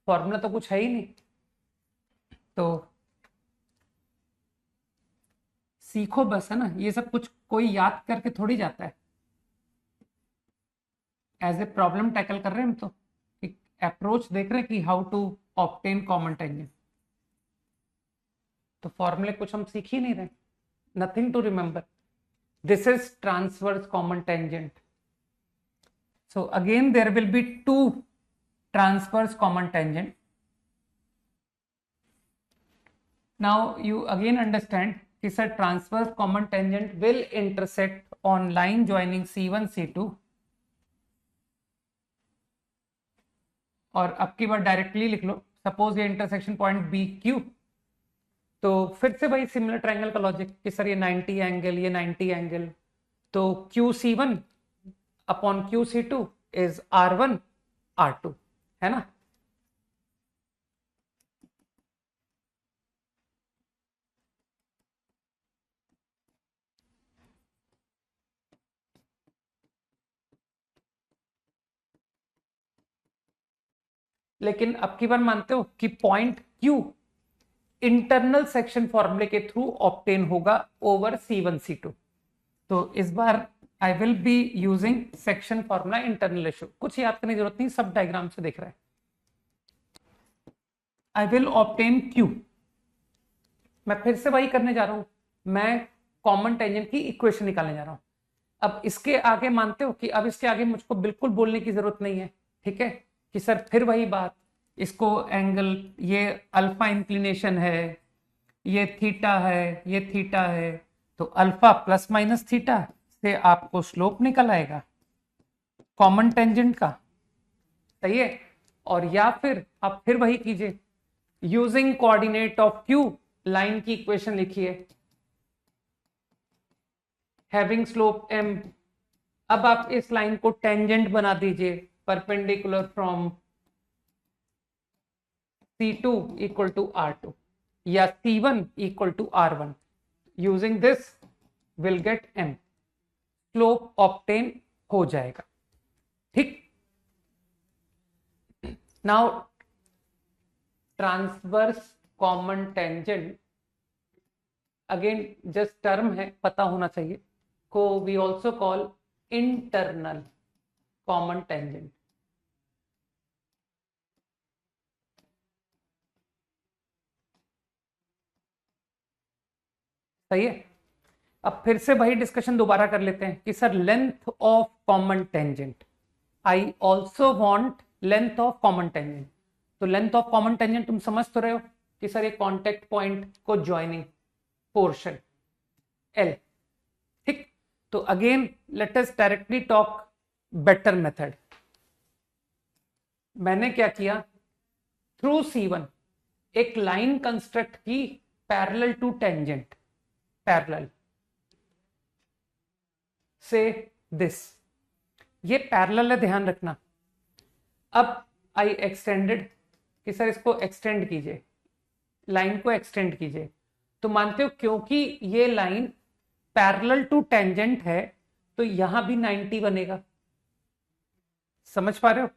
फॉर्मूला तो कुछ है ही नहीं। तो सीखो बस, है ना, ये सब कुछ कोई याद करके थोड़ी जाता है, एज ए प्रॉब्लम टैकल कर रहे हैं हम, तो एक अप्रोच देख रहे हैं कि how to obtain common tangent. तो फॉर्मूले कुछ हम सीख ही नहीं रहे, nothing to remember. This is transverse common tangent. So again there will be two transverse common tangent. Now you again understand कि sir transverse common tangent will intersect on line joining C1 C2 और अब की बार directly लिख लो, suppose ये intersection point be Q, तो फिर से भाई सिमिलर ट्रायंगल का लॉजिक कि सर ये 90 एंगल, ये 90 एंगल, तो Q C one upon Q C two is R one R two, है ना। लेकिन अब की बार मानते हो कि पॉइंट क्यू इंटरनल सेक्शन फॉर्मूले के थ्रू ऑब्टेन होगा ओवर C1 C2। तो इस बार I will be using section formula internal ratio, कुछ याद करने की जरूरत नहीं, सब डायग्राम से देख रहे हैं। आई विल ऑब्टेन क्यू, मैं फिर से वही करने जा रहा हूं, मैं कॉमन टेंजेंट की इक्वेशन निकालने जा रहा हूं। अब इसके आगे मानते हो कि अब इसके आगे मुझको बिल्कुल बोलने की जरूरत नहीं है, ठीक है, कि सर फिर वही बात, इसको एंगल, ये अल्फा इंक्लिनेशन है, ये थीटा है, ये थीटा है, तो अल्फा प्लस माइनस थीटा से आपको स्लोप निकल आएगा कॉमन टेंजेंट का, सही है। और या फिर आप फिर वही कीजिए, using coordinate of Q line की इक्वेशन लिखिए, हैविंग स्लोप m, अब आप इस लाइन को टेंजेंट बना दीजिए perpendicular from C2 equal to R2 या C1 equal to R1, using this will get m, slope obtain हो जाएगा, ठीक। Now transverse common tangent again just term है, पता होना चाहिए, को we also call internal common tangent. सही है। अब फिर से वही डिस्कशन दोबारा कर लेते हैं कि sir length of common tangent, I also want length of common tangent. तो लेंथ ऑफ कॉमन टेंजेंट तुम समझ तो रहे हो कि सर ये कॉन्टेक्ट पॉइंट को ज्वाइनिंग पोर्शन L, ठीक। तो again let us directly talk better method. मैंने क्या किया, थ्रू C1 एक लाइन कंस्ट्रक्ट की पैरेलल टू टेंजेंट, पैरेलल से दिस, ये पैरेलल है, ध्यान रखना। अब आई एक्सटेंडेड कि सर इसको एक्सटेंड कीजिए, लाइन को एक्सटेंड कीजिए, तो मानते हो क्योंकि ये लाइन पैरेलल टू टेंजेंट है तो यहां भी 90 बनेगा, समझ पा रहे हो।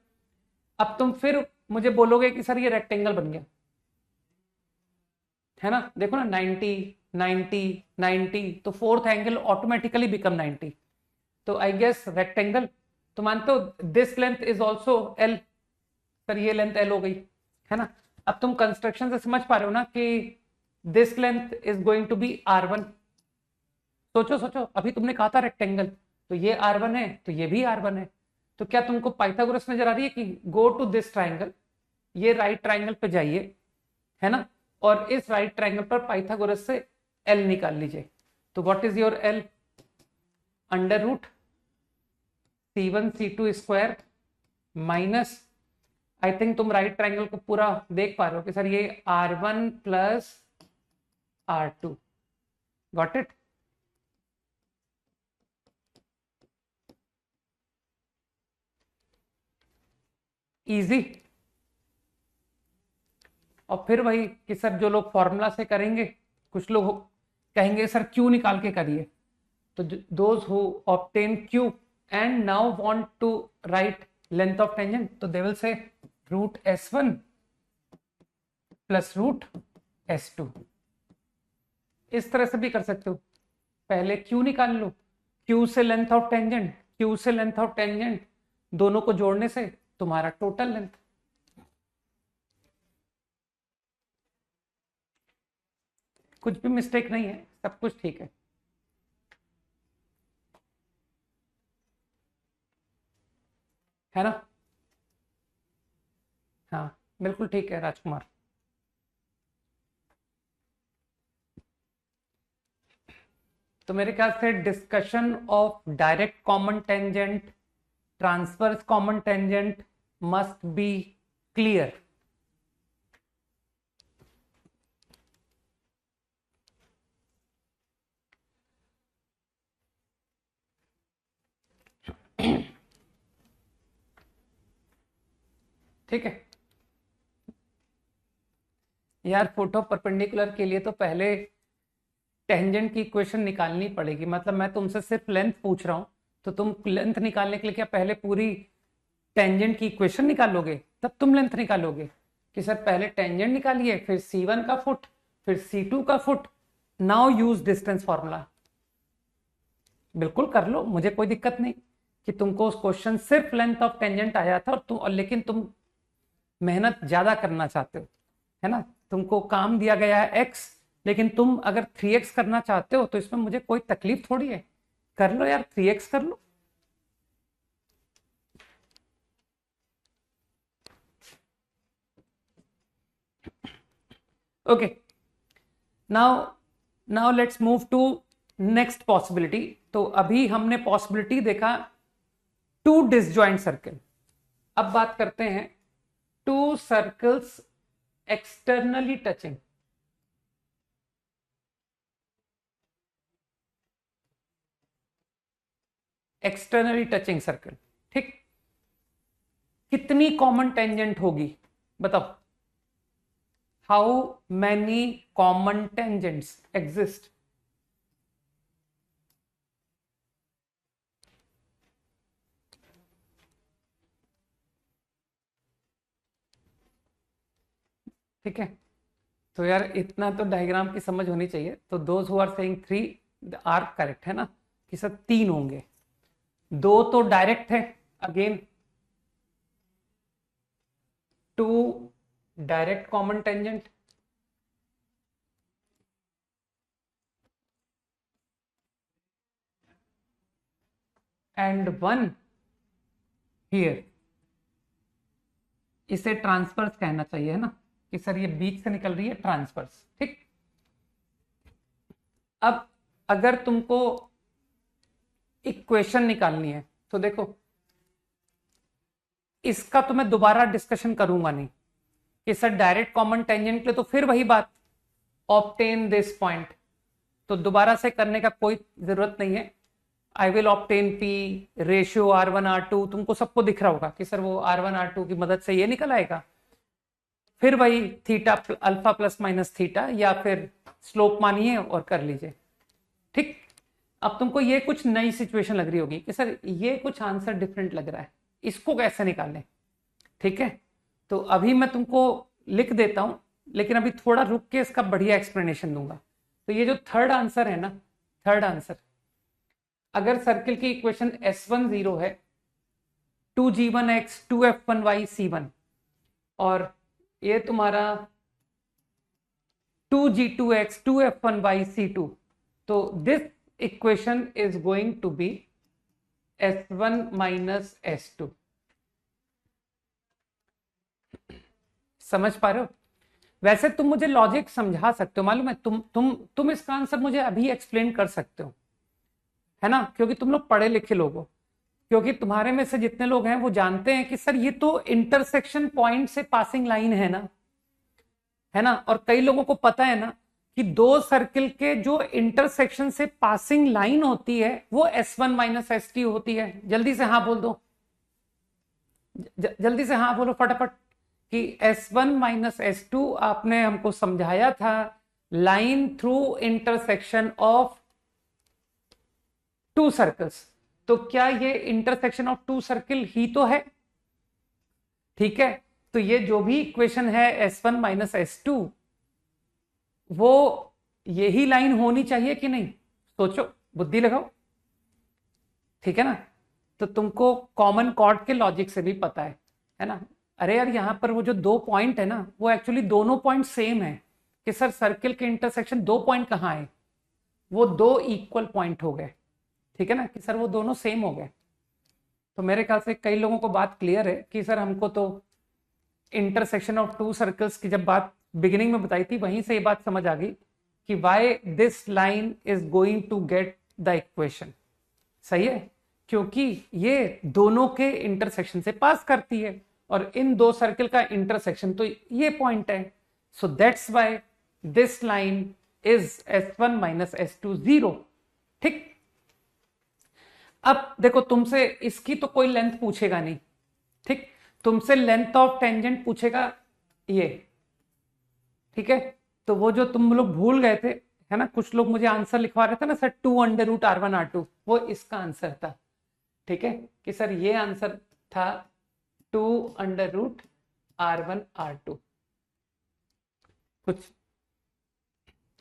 अब तुम फिर मुझे बोलोगे कि सर ये रेक्टेंगल बन गया, है ना, देखो ना 90 90 90, तो फोर्थ एंगल ऑटोमेटिकली बिकम 90, तो आई गेस रेक्टेंगल। तो मानते हो this length is also L, sir ये लेंथ L हो गई, है ना। अब तुम कंस्ट्रक्शन से समझ पा रहे हो ना कि this length is going to be R1। सोचो सोचो, अभी तुमने कहा था रेक्टेंगल, तो ये R1 है तो ये भी R1 है, तो क्या तुमको पाइथागोरस नजर आ रही है कि गो टू दिस ट्राइंगल, ये राइट ट्राइंगल पे जाइए, है ना, और इस राइट ट्राइंगल पर पाइथागोरस से L निकाल लीजिए। तो what is your L, under root C1 C2 square minus, I think तुम राइट ट्राइंगल को पूरा देख पा रहे हो कि सर ये R1 plus R2, got it. Easy. और फिर वही कि सर जो लोग फॉर्मूला से करेंगे, कुछ लोग कहेंगे सर क्यू निकाल के करिए, तो those who obtain Q and now want to write length of tangent, तो they will say root S1 plus root S2, इस तरह से भी कर सकते हो। पहले क्यू निकाल लो, क्यू से लेंथ ऑफ टेंजेंट, क्यू से लेंथ ऑफ टेंजेंट, दोनों को जोड़ने से तुम्हारा टोटल लेंथ। कुछ भी मिस्टेक नहीं है, सब कुछ ठीक है। है ना? हाँ बिल्कुल ठीक है राजकुमार। तो मेरे ख्याल से discussion of direct common tangent, transverse common tangent must be clear. ठीक है यार, फोटो परपेंडिकुलर के लिए तो पहले टेंजेंट की इक्वेशन निकालनी पड़ेगी। मतलब मैं तुमसे सिर्फ लेंथ पूछ रहा हूं, तो तुम लेंथ निकालने के लिए क्या पहले पूरी टेंजेंट की इक्वेशन निकालोगे तब तुम लेंथ निकालोगे? कि सर पहले टेंजेंट निकालिए, फिर C1 का फुट, फिर C2 का foot, now use distance formula. बिल्कुल कर लो, मुझे कोई दिक्कत नहीं कि तुमको उस क्वेश्चन सिर्फ लेंथ ऑफ टेंजेंट आया था और लेकिन तुम मेहनत ज्यादा करना चाहते हो, है ना? तुमको काम दिया गया है x, लेकिन तुम अगर 3x करना चाहते हो तो इसमें मुझे कोई तकलीफ थोड़ी है। कर लो यार, 3x कर लो। Okay, now let's move to next possibility. तो अभी हमने पॉसिबिलिटी देखा टू डिसजॉइंट सर्कल। अब बात करते हैं to circles externally touching. Externally touching circle, ठीक? कितनी कॉमन टेंजेंट होगी बताओ? How many common tangents exist? ठीक है, तो यार इतना तो डायग्राम की समझ होनी चाहिए। तो those who are saying 3 are correct, है ना? कि सब 3 होंगे। 2 तो डायरेक्ट है, again 2 direct common tangent, and 1 here. इसे ट्रांसवर्स कहना चाहिए, है ना? कि सर ये बीच से निकल रही है, ट्रांसवर्स। ठीक, अब अगर तुमको इक्वेशन निकालनी है तो देखो, इसका तो मैं दोबारा डिस्कशन करूंगा नहीं कि सर डायरेक्ट कॉमन टेंजेंट के लिए तो फिर वही बात, ऑब्टेन दिस पॉइंट। तो दोबारा से करने का कोई जरूरत नहीं है। I will obtain P ratio R1 R2, तुमको सबको दिख रहा होगा कि सर वो R1 R2 की मदद से ये निकल आएगा। फिर वही theta alpha plus minus theta, या फिर स्लोप मानिए और कर लीजिए। ठीक, अब तुमको ये कुछ नई सिचुएशन लग रही होगी कि सर ये कुछ आंसर डिफरेंट लग रहा है, इसको कैसे निकालें? ठीक है, तो अभी मैं तुमको लिख देता हूं, लेकिन अभी थोड़ा रुक के इसका बढ़िया एक्सप्लेनेशन दूंगा। तो ये जो थर्ड आंसर है ना, थर्ड आंसर, अगर सर्किल की इक्वेशन S1 0 है, 2G1x 2F1y C1, और ये तुम्हारा 2G2x 2F1y C2, तो this equation is going to be S1 minus S2। समझ पा रहे हो? वैसे तुम मुझे लॉजिक समझा सकते हो, मालूम है? तुम इसका आंसर मुझे अभी एक्सप्लेन कर सकते हो, है ना? क्योंकि तुम लोग पढ़े लिखे लोग हो। क्योंकि तुम्हारे में से जितने लोग हैं वो जानते हैं कि सर ये तो इंटरसेक्शन पॉइंट से पासिंग लाइन है ना, है ना? और कई लोगों को पता है ना कि दो सर्किल के जो इंटरसेक्शन से पासिंग लाइन होती है वो S1 माइनस S2 होती है। जल्दी से हाँ बोल दो, जल्दी से हाँ बोलो फटाफट कि S1 माइनस S2 आपने हमको समझाया था line through intersection of to circles. तो क्या ये इंटरसेक्शन ऑफ टू सर्किल ही तो है? ठीक है, तो ये जो भी इक्वेशन है S1 माइनस S2, वो यही लाइन होनी चाहिए कि नहीं? सोचो, बुद्धि लगाओ। ठीक है ना? तो तुमको कॉमन कॉर्ड के लॉजिक से भी पता है ना? अरे यार, यहां पर वो जो 2 पॉइंट है ना, वो एक्चुअली दोनों पॉइंट सेम है। कि सर सर्किल के इंटरसेक्शन 2 पॉइंट कहां है? वो 2 इक्वल पॉइंट हो गए। ठीक है ना? कि सर वो दोनों सेम हो गए। तो मेरे ख्याल से कई लोगों को बात क्लियर है कि सर हमको तो इंटरसेक्शन ऑफ टू सर्कल्स की जब बात बिगिनिंग में बताई थी वहीं से ये बात समझ आ गई कि why this line is going to get the equation. सही है, क्योंकि ये दोनों के इंटरसेक्शन से पास करती है और इन दो सर्कल का इंटरसेक्शन तो ये पॉइंट है। So that's why this line is S1 minus S2 0। ठीक, अब देखो तुमसे इसकी तो कोई लेंथ पूछेगा नहीं। ठीक, तुमसे लेंथ ऑफ टेंजेंट पूछेगा ये। ठीक है, तो वो जो तुम लोग भूल गए थे, है ना, कुछ लोग मुझे आंसर लिखवा रहे थे ना सर 2√R1R2, वो इसका आंसर था। ठीक है, कि सर ये आंसर था 2√R1R2। कुछ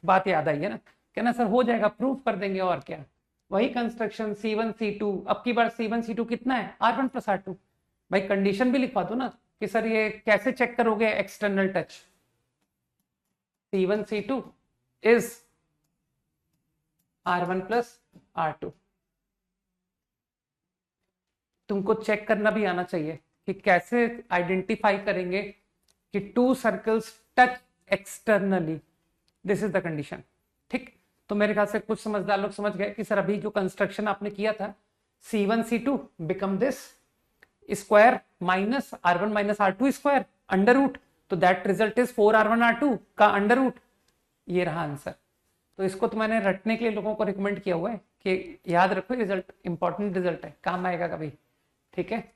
बात याद आई है ना, कहना सर हो जाएगा, प्रूफ कर देंगे और क्या। वही कंस्ट्रक्शन C1 C2, अब की बार C1 C2 कितना है, R1 प्लस R2। भाई कंडीशन भी लिखवा दो ना कि सर ये कैसे चेक करोगे external touch. C1 C2 is R1 plus R2। तुमको चेक करना भी आना चाहिए कि कैसे आइडेंटिफाई करेंगे कि to circles touch externally, this is the condition. ठीक, तो मेरे ख्याल से कुछ समझदार लोग समझ गए कि सर अभी जो कंस्ट्रक्शन आपने किया था C1 C2 become this square minus R1 minus R2 square under root, तो दैट रिजल्ट इज 4R1R2 का अंडर रूट। ये रहा आंसर। तो इसको तो मैंने रटने के लिए लोगों को रिकमेंड किया हुआ है कि याद रखो, रिजल्ट इंपॉर्टेंट रिजल्ट है, काम आएगा कभी। ठीक है,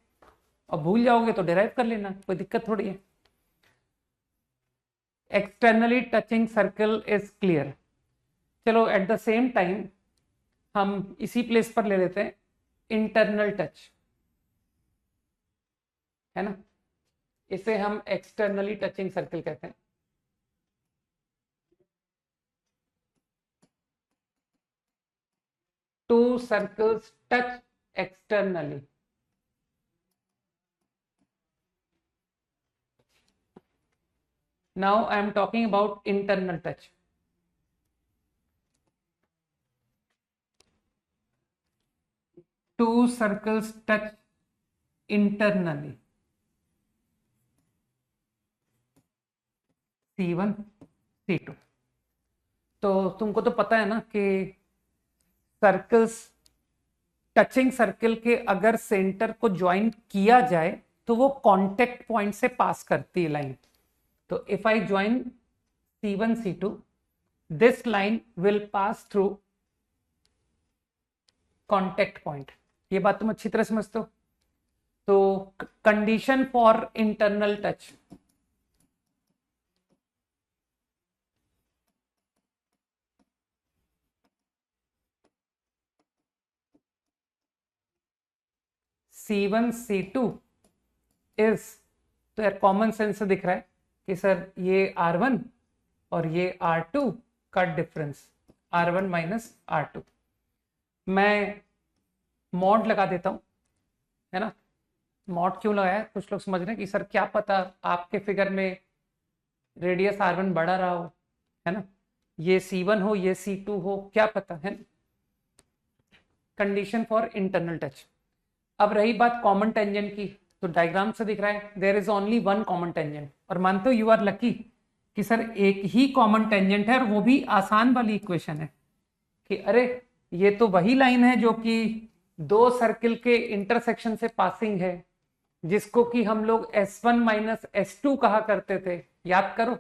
और भूल जाओगे तो डिराइव कर लेना, कोई दिक्कत थोड़ी है। Externally touching circle is clear. चलो एट द सेम टाइम हम इसी प्लेस पर ले लेते हैं इंटरनल टच, है ना, इसे हम एक्सटर्नली टचिंग सर्कल कहते हैं। To circles touch externally, now I am talking about internal touch. Two circles touch internally, C1 C2। तो तुमको तो पता है ना कि सर्कल्स, टचिंग सर्कल के अगर सेंटर को ज्वाइन किया जाए तो वो कांटेक्ट पॉइंट से पास करती है लाइन। तो if I join C1 C2, this line will pass through contact point. ये बात तुम अच्छी तरह समझते हो। तो condition for internal touch, C1 C2 is, तो यार कॉमन सेंस से दिख रहा है कि सर ये R1 और ये R2 का डिफरेंस R1 माइनस R2। मैं मॉड लगा देता हूं, है ना। मॉड क्यों लगाया, कुछ लोग समझ रहे हैं कि सर क्या पता आपके फिगर में रेडियस R1 बढ़ा रहा हो, है ना, ये C1 हो ये C2 हो, क्या पता है। Condition for internal touch. अब रही बात कॉमन टेंजेंट की, तो डायग्राम से दिख रहा है there is only one common tangent, और मानते हो यू आर लकी कि सर एक ही कॉमन टेंजेंट है और वो भी आसान वाली इक्वेशन है कि अरे ये तो वही लाइन है जो कि दो सर्किल के इंटरसेक्शन से पासिंग है, जिसको कि हम लोग S1 माइनस S2 कहा करते थे, याद करो।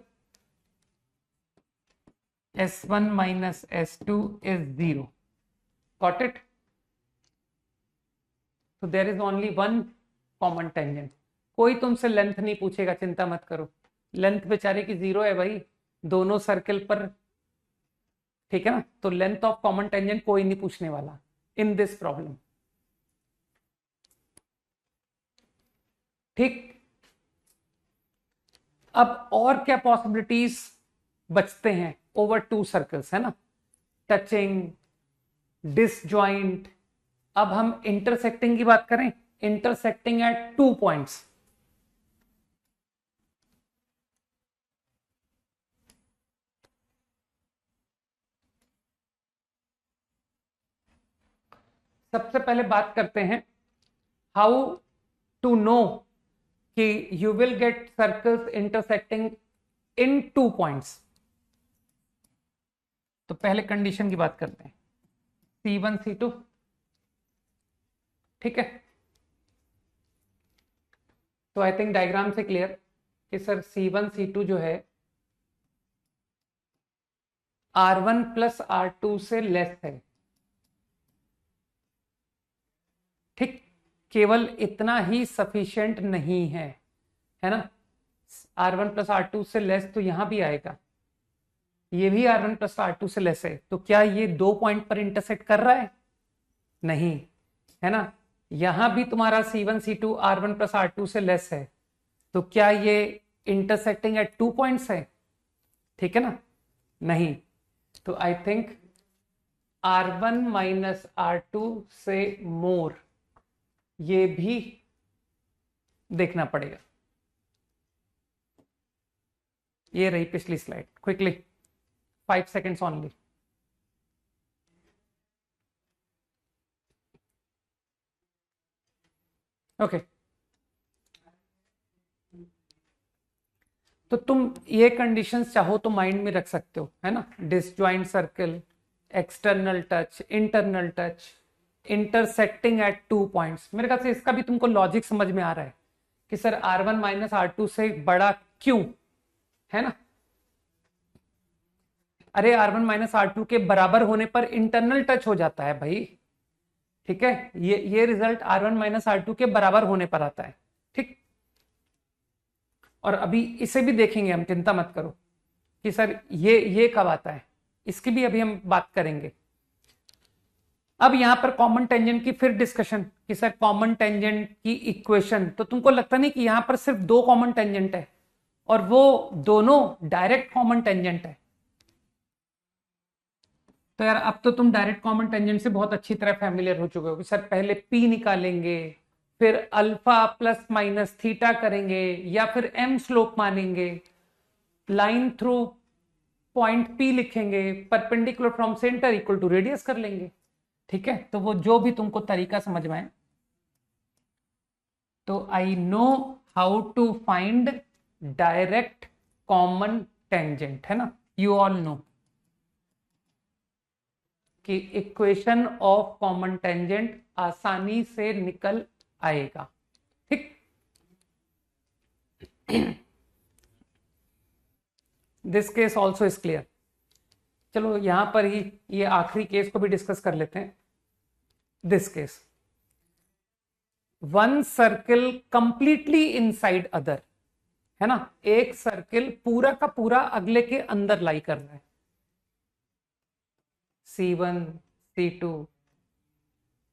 S1 minus S2 is 0, got it. तो there is only one common tangent. कोई तुमसे लेंथ नहीं पूछेगा, चिंता मत करो, लेंथ बेचारे की 0 है भाई दोनों सर्कल पर। ठीक है ना, तो लेंथ ऑफ कॉमन टेंजेंट कोई नहीं पूछने वाला इन दिस प्रॉब्लम। ठीक, अब और क्या पॉसिबिलिटीज बचते हैं ओवर टू सर्कल्स, है ना, टचिंग, डिसजॉइंट। अब हम इंटरसेक्टिंग की बात करें, इंटरसेक्टिंग एट टू पॉइंट्स। सबसे पहले बात करते हैं हाउ टू नो कि you will get circles intersecting in 2 points. तो पहले कंडीशन की बात करते हैं, C1 C2, ठीक है। तो आई थिंक डायग्राम से क्लियर कि सर C1 C2 जो है R1 प्लस R2 से लेस है, ठीक। केवल इतना ही सफिशिएंट नहीं है ना। R1 प्लस R2 से लेस तो यहां भी आएगा, ये भी R1 प्लस R2 से लेस है, तो क्या ये 2 पॉइंट पर इंटरसेक्ट कर रहा है? नहीं, है ना। यहां भी तुम्हारा C1 C2 R1 plus R2 से लेस है, तो क्या ये इंटरसेक्टिंग एट 2 पॉइंट्स है? ठीक है ना, नहीं। तो I think R1 minus R2 से मोर, ये भी देखना पड़ेगा। ये रही पिछली slide, quickly 5 seconds only. Okay, तो तुम ये कंडीशंस चाहो तो माइंड में रख सकते हो, है ना। Disjoint circle, external touch, internal touch, intersecting at 2 points. मेरे ख्याल से इसका भी तुमको लॉजिक समझ में आ रहा है कि सर R1 माइनस R2 से बड़ा क्यों, है ना। अरे R1 माइनस R2 के बराबर होने पर इंटरनल टच हो जाता है भाई, ठीक है। ये रिजल्ट R1 माइनस R2 के बराबर होने पर आता है, ठीक। और अभी इसे भी देखेंगे हम, चिंता मत करो कि सर ये कब आता है, इसकी भी अभी हम बात करेंगे। अब यहां पर कॉमन टेंजेंट की फिर डिस्कशन कि सर कॉमन टेंजेंट की इक्वेशन, तो तुमको लगता नहीं कि यहां पर सिर्फ 2 कॉमन टेंजेंट है और वो दोनों डायरेक्ट कॉमन टेंजेंट है। तो यार अब तो तुम डायरेक्ट कॉमन टेंजेंट से बहुत अच्छी तरह फैमिलियर हो चुके हो कि सर पहले P निकालेंगे, फिर अल्फा प्लस माइनस थीटा करेंगे, या फिर M स्लोप मानेंगे, लाइन थ्रू पॉइंट P लिखेंगे, perpendicular from centre equal to radius कर लेंगे, ठीक है। तो वो जो भी तुमको तरीका समझ में आए। तो I know how to find direct common tangent, है ना। यू ऑल नो कि इक्वेशन ऑफ कॉमन टेंजेंट आसानी से निकल आएगा, ठीक। This case also is clear. चलो यहां पर ही ये आखिरी केस को भी डिस्कस कर लेते हैं। This case, one circle completely inside other, है ना। एक सर्किल पूरा का पूरा अगले के अंदर लाई कर रहा है, C1 C2।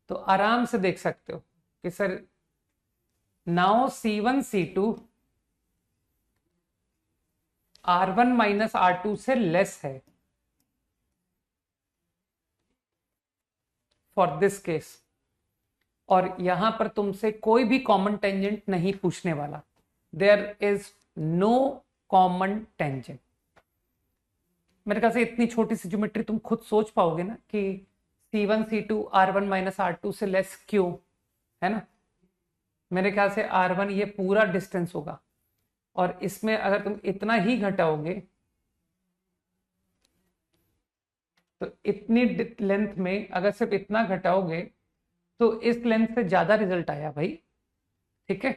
तो आराम से देख सकते हो कि sir now C1 C2 R1 minus R2 से लेस है फॉर दिस केस, और यहां पर तुमसे कोई भी कॉमन टेंजेंट नहीं पूछने वाला। There is no common tangent. मेरे ख्याल से इतनी छोटी सी ज्योमेट्री तुम खुद सोच पाओगे ना कि C1 C2 R1 minus R2 से लेस क्यों, है ना। मेरे ख्याल से R1 ये पूरा डिस्टेंस होगा, और इसमें अगर तुम इतना ही घटाओगे तो इतनी लेंथ में अगर सिर्फ इतना घटाओगे तो इस लेंथ से ज्यादा रिजल्ट आया भाई, ठीक है।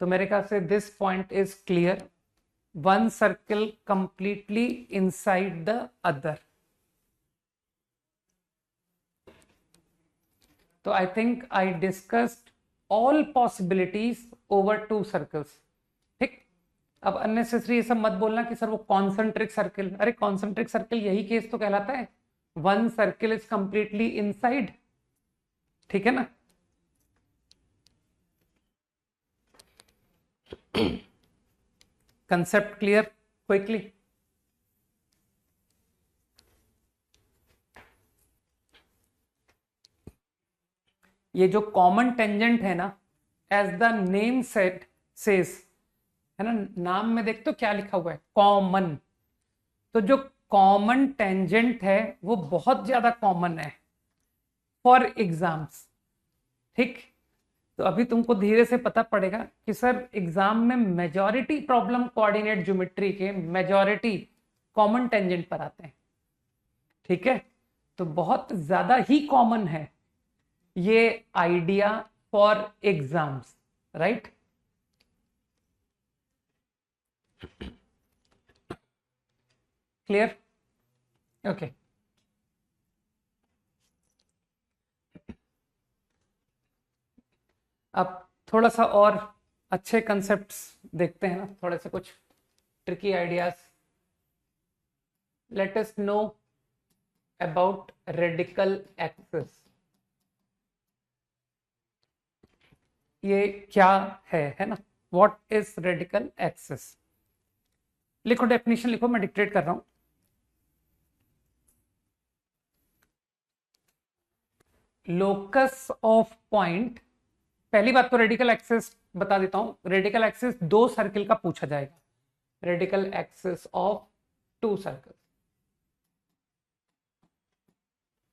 तो मेरे ख्याल से this point is clear, one circle completely inside the other. तो I think I discussed all possibilities over 2 circles, ठीक। अब अननेसेसरी ये सब मत बोलना कि सर वो कॉन्सेंट्रिक सर्किल, अरे कॉन्सेंट्रिक सर्किल यही केस तो कहलाता है, one circle is completely inside, ठीक है ना। Concept clear quickly. ये जो कॉमन टेंजेंट है ना, as the name set says, है ना, नाम में देख तो क्या लिखा हुआ है, कॉमन। तो जो कॉमन टेंजेंट है वो बहुत ज्यादा कॉमन है फॉर एग्जाम्स, ठीक। तो अभी तुमको धीरे से पता पड़ेगा कि सर एग्जाम में मेजॉरिटी प्रॉब्लम कोऑर्डिनेट ज्योमेट्री के मेजॉरिटी कॉमन टेंजेंट पर आते हैं, ठीक है। तो बहुत ज्यादा ही कॉमन है ये idea for exams, right. Clear? Okay. अब थोड़ा सा और अच्छे कंसेप्ट्स देखते हैं ना, थोड़े से कुछ tricky ideas. Let us know about radical axis. ये क्या है ना, व्हाट इज रेडिकल एक्सिस। लिखो, डेफिनेशन लिखो, मैं डिक्टेट कर रहा हूं। लोकस ऑफ पॉइंट, पहली बात तो रेडिकल एक्सिस बता देता हूं। रेडिकल एक्सिस दो सर्किल का पूछा जाएगा, radical axis of two circle,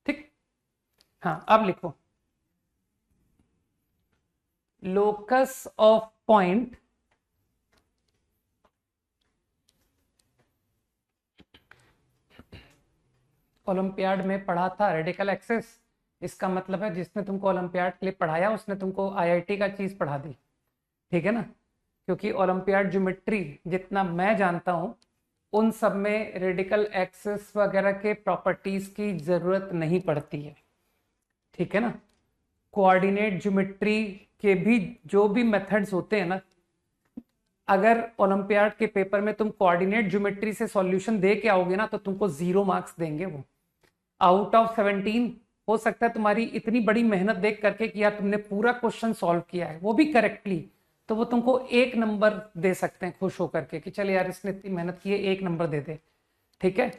ठीक। हाँ, अब लिखो लोकस ऑफ पॉइंट ओलंपियाड में पढ़ा था रेडिकल एक्सिस। इसका मतलब है जिसने तुमको ओलंपियाड के लिए पढ़ाया उसने तुमको आईआईटी का चीज पढ़ा दी, ठीक है ना। क्योंकि ओलंपियाड ज्योमेट्री जितना मैं जानता हूं उन सब में रेडिकल एक्सिस वगैरह के प्रॉपर्टीज की जरूरत नहीं पड़ती है, ठीक है ना। कोऑर्डिनेट ज्योमेट्री के भी जो भी मेथड्स होते हैं ना, अगर ओलंपियाड के पेपर में तुम कोऑर्डिनेट ज्योमेट्री से सॉल्यूशन दे के आओगे ना तो तुमको 0 मार्क्स देंगे वो। आउट ऑफ 17 हो सकता है तुम्हारी इतनी बड़ी मेहनत देख करके कि यार तुमने पूरा क्वेश्चन सॉल्व किया है वो भी करेक्टली, तो वो तुमको 1 नंबर दे सकते हैं खुश होकर के कि चल यार इसने इतनी मेहनत की है, 1 नंबर दे दे, ठीक है।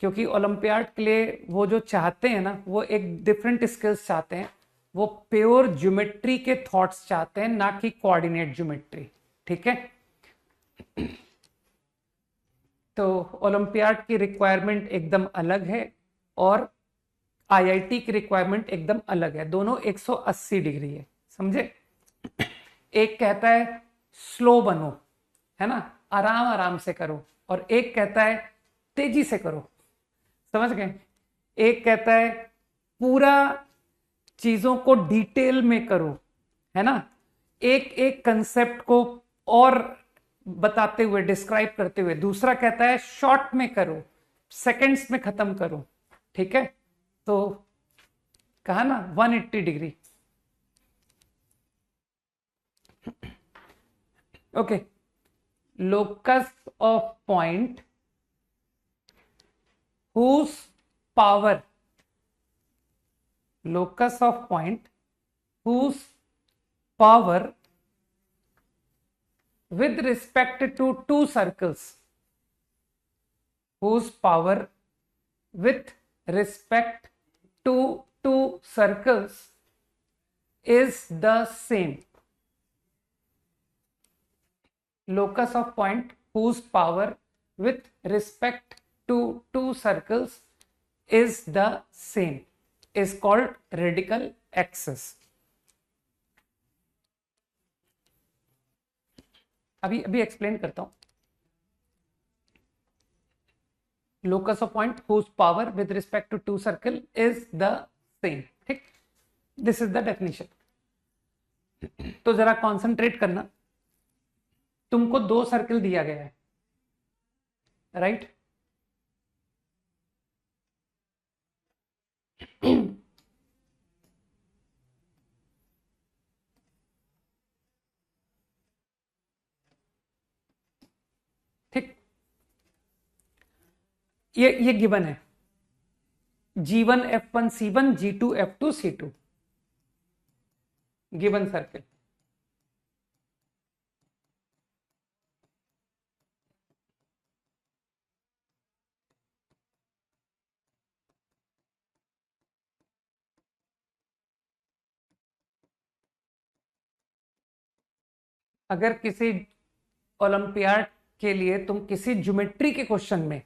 क्योंकि ओलंपियाड के लिए वो जो चाहते हैं ना वो एक डिफरेंट स्किल्स चाहते हैं, वो प्योर ज्योमेट्री के थॉट्स चाहते हैं, ना कि कोऑर्डिनेट ज्योमेट्री, ठीक है। तो ओलंपियाड की रिक्वायरमेंट एकदम अलग है और आईआईटी की रिक्वायरमेंट एकदम अलग है, दोनों 180 डिग्री है, समझे। एक कहता है स्लो बनो, है ना, आराम आराम से करो, और एक कहता है तेजी से करो, समझ गए। एक कहता है पूरा चीजों को डिटेल में करो, है ना, एक एक कंसेप्ट को और बताते हुए डिस्क्राइब करते हुए। दूसरा कहता है शॉर्ट में करो, सेकंड्स में खत्म करो, ठीक है। तो कहा ना 180 degree. Okay, locus of point whose power, locus of point whose power with respect to two circles, whose power with respect to two circles is the same. Locus of point whose power with respect to two circles is the same is called radical axis. अभी explain करता हूं। Locus of point whose power with respect to two circle is the same, ठीक। This is the definition. तो जरा concentrate करना, तुमको 2 circle दिया गया है, राइट। ठीक, ये गिवन है G1 F1 C1 G2 F2 C2, given circle. अगर किसी ओलंपियाड के लिए तुम किसी ज्योमेट्री के क्वेश्चन में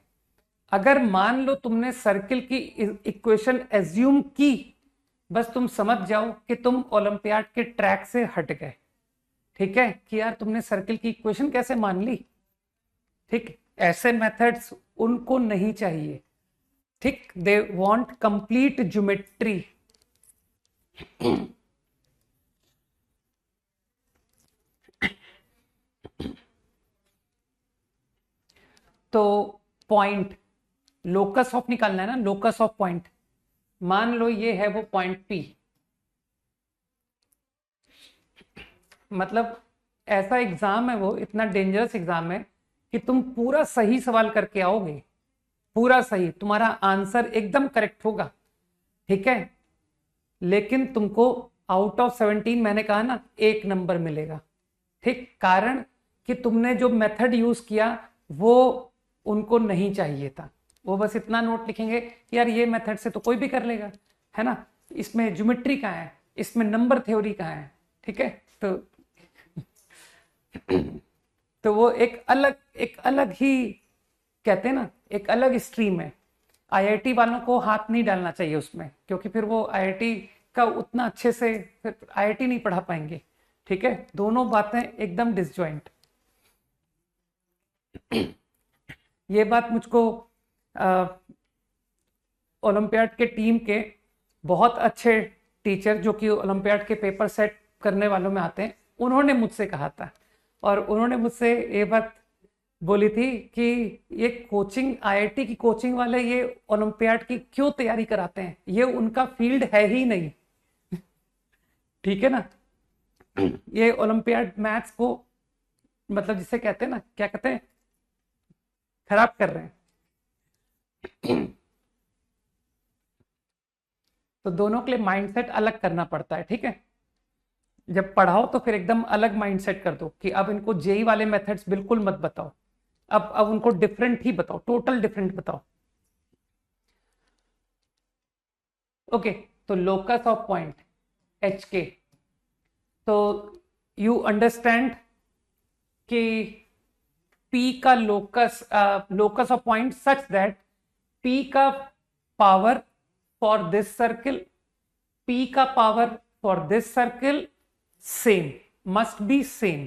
अगर मान लो तुमने सर्किल की इक्वेशन एज्यूम की बस तुम समझ जाओ कि तुम ओलंपियाड के ट्रैक से हट गए। ठीक है कि यार तुमने सर्किल की इक्वेशन कैसे मान ली। ठीक, ऐसे मेथड्स उनको नहीं चाहिए। ठीक, दे वांट कंप्लीट ज्योमेट्री। तो पॉइंट लोकस ऑफ निकालना है ना, लोकस ऑफ पॉइंट। मान लो ये है वो पॉइंट पी। मतलब ऐसा एग्जाम है वो, इतना डेंजरस एग्जाम है कि तुम पूरा सही सवाल करके आओगे, पूरा सही, तुम्हारा आंसर एकदम करेक्ट होगा। ठीक है, लेकिन तुमको आउट ऑफ 17 मैंने कहा ना 1 नंबर मिलेगा। ठीक, कारण कि तुमने जो मेथड यूज किया वो उनको नहीं चाहिए था। वो बस इतना नोट लिखेंगे कि यार ये मेथड से तो कोई भी कर लेगा, है ना, इसमें ज्योमेट्री कहाँ है, इसमें नंबर थ्योरी कहाँ है। ठीक है, तो वो एक अलग ही कहते हैं ना, एक अलग स्ट्रीम है। आईआईटी वालों को हाथ नहीं डालना चाहिए उसमें, क्योंकि फिर वो आईआईटी का उतना अच्छे से फिर आईआईटी नहीं पढ़ा पाएंगे। ठीक है, दोनों बातें एकदम डिसजॉइंट। ये बात मुझको ओलंपियाड के टीम के बहुत अच्छे टीचर जो कि ओलंपियाड के पेपर सेट करने वालों में आते हैं, उन्होंने मुझसे कहा था, और उन्होंने मुझसे ये बात बोली थी कि ये कोचिंग, आईआईटी की कोचिंग वाले ये ओलंपियाड की क्यों तैयारी कराते हैं, ये उनका फील्ड है ही नहीं। ठीक है ना, ये ओलंपियाड मैथ्स को मतलब जिसे कहते हैं ना, क्या कहते हैं, खराब कर रहे हैं। तो दोनों के लिए माइंडसेट अलग करना पड़ता है। ठीक है, जब पढ़ाओ तो फिर एकदम अलग माइंडसेट कर दो कि अब इनको जेई वाले मेथड्स बिल्कुल मत बताओ, अब उनको डिफरेंट ही बताओ, टोटल डिफरेंट बताओ। ओके, तो लोकस ऑफ पॉइंट एच के, तो यू अंडरस्टैंड कि पी का locus, locus of point such that P का power for this circle, P का power for this circle same, must be same,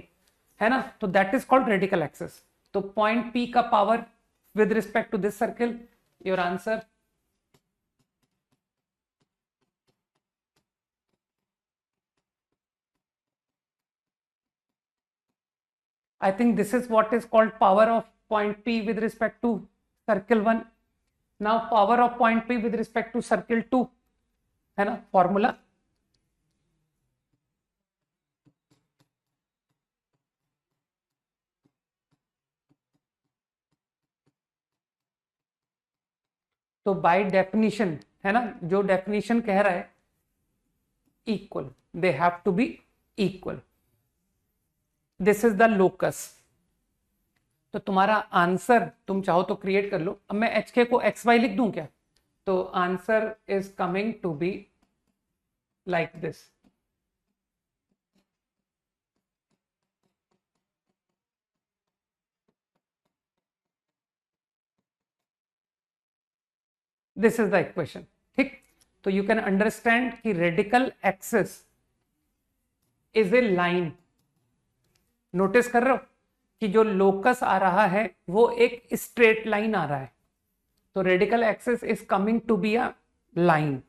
है ना, तो that is called radical axis. तो पॉइंट पी का power with respect to this circle, your answer. I think this is what is called power of point P with respect to circle 1. Now power of point P with respect to circle 2, है ना, formula। तो by definition, है ना, जो definition कह रहा है equal, they have to be equal, this is the locus. तो तुम्हारा आंसर तुम चाहो तो क्रिएट कर लो। अब मैं एच के को एक्स वाई लिख दूं क्या, तो answer is coming to be like this. This is the equation. ठीक, तो यू कैन अंडरस्टैंड कि radical axis is a line. Notice कर रहे हो कि जो लोकस आ रहा है वो एक स्ट्रेट लाइन आ रहा है, तो radical axis is coming to be a line.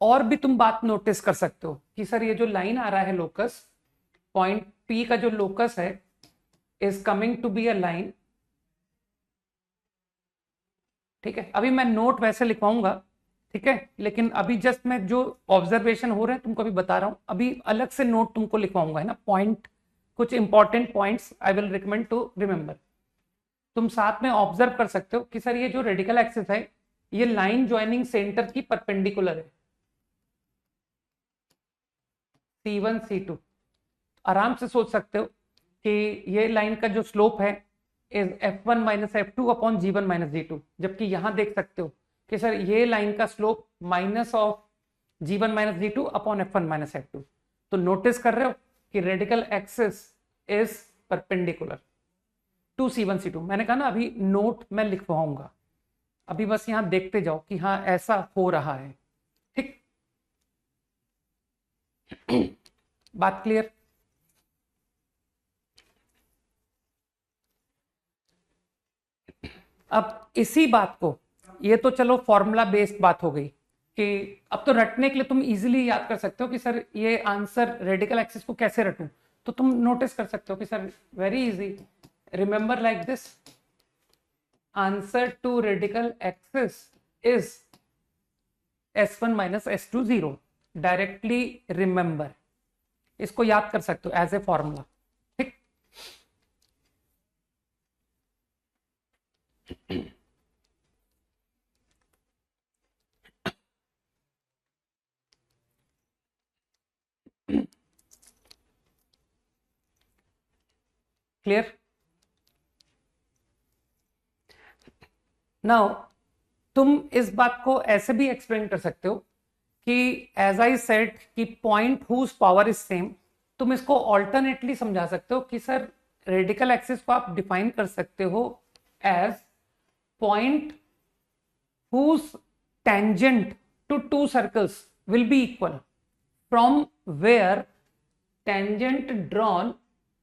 और भी तुम बात नोटिस कर सकते हो कि सर ये जो लाइन आ रहा है लोकस, पॉइंट पी का जो लोकस है is coming to be a line. ठीक है, अभी मैं नोट वैसे लिखवाऊंगा, ठीक है, लेकिन अभी जस्ट मैं जो ऑब्जर्वेशन हो रहे हैं तुमको अभी बता रहा हूं, अभी अलग से नोट तुमको लिखवाऊंगा, है ना, पॉइंट, कुछ important points I will recommend to remember. तुम साथ में ऑब्जर्व कर सकते हो कि सर ये जो रेडिकल एक्सिस है ये लाइन ज्वाइनिंग सेंटर की परपेंडिकुलर है, C1 C2। आराम से सोच सकते हो कि ये लाइन का जो स्लोप है is F1 minus F2 upon G1 minus G2, जबकि यहां देख सकते हो कि सर ये लाइन का slope minus of G1 minus G2 upon F1 minus F2। तो नोटिस कर रहे हो कि radical axis is perpendicular to C1 C2। मैंने कहा ना अभी नोट मैं लिखवाऊंगा, अभी बस यहां देखते जाओ कि हाँ ऐसा हो रहा है। ठीक, बात क्लियर? अब इसी बात को, ये तो चलो फॉर्मूला बेस्ड बात हो गई कि अब तो रटने के लिए तुम इजीली याद कर सकते हो कि सर ये आंसर रेडिकल एक्सिस को कैसे रटूं, तो तुम नोटिस कर सकते हो कि sir very easy, remember like this, answer to radical axis is S1 minus S2 0, directly remember, इसको याद कर सकते हो एज ए फॉर्मूला। ठीक, क्लियर? नाउ तुम इस बात को ऐसे भी एक्सप्लेन कर सकते हो कि एज आई सेड कि point whose power is same, तुम इसको ऑल्टरनेटली समझा सकते हो कि सर रेडिकल एक्सिस को आप डिफाइन कर सकते हो as point whose tangent to two circles will be equal from where tangent drawn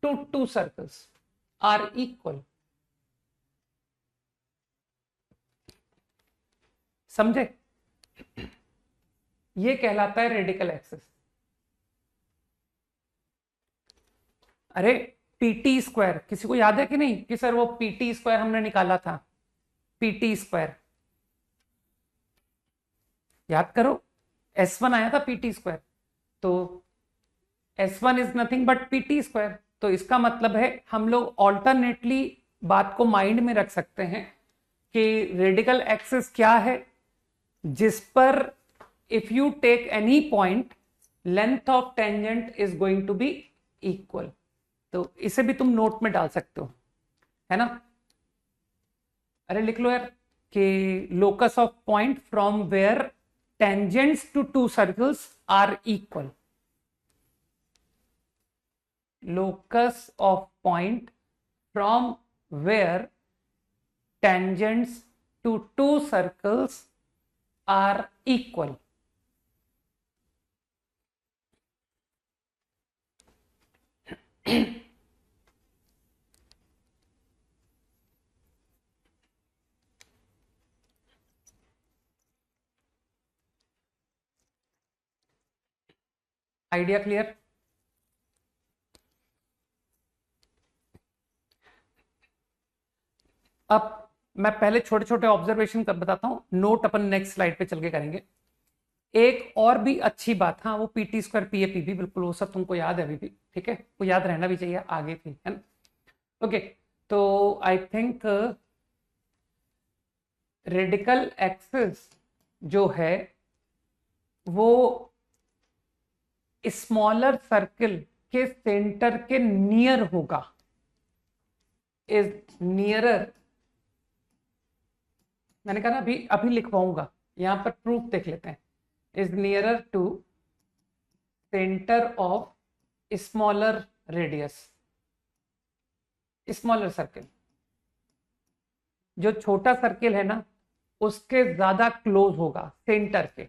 to two circles are equal. समझे? ये कहलाता है रेडिकल एक्सिस। अरे पीटी स्क्वायर किसी को याद है कि नहीं, कि सर वो पीटी स्क्वायर हमने निकाला था, पीटी स्क्वायर याद करो, S1 आया था पीटी स्क्वायर, तो S1 is nothing but PT square. तो इसका मतलब है हम लोग ऑल्टरनेटली बात को माइंड में रख सकते हैं कि रेडिकल एक्सिस क्या है, जिस पर if you take any point length of tangent is going to be equal. तो इसे भी तुम नोट में डाल सकते हो, है ना? अरे लिख लो यार कि locus of point from where tangents to two circles are equal, locus of point from where tangents to two circles are equal। Idea clear? अब मैं पहले छोटे छोटे ऑब्जर्वेशन कर बताता हूं, नोट अपन नेक्स्ट स्लाइड पे चल के करेंगे। एक और भी अच्छी बात, हाँ वो PT square P A P भी बिल्कुल वो सब तुमको याद है अभी भी, ठीक है, वो याद रहना भी चाहिए आगे भी, है ना? ओके, तो आई थिंक रेडिकल एक्सिस जो है वो स्मॉलर सर्किल के सेंटर के नियर होगा, इज नियरर, मैंने कहा ना अभी अभी लिखवाऊंगा, यहां पर प्रूफ देख लेते हैं, is nearer to centre of smaller radius, smaller circle, जो छोटा सर्किल है ना उसके ज्यादा क्लोज होगा सेंटर के।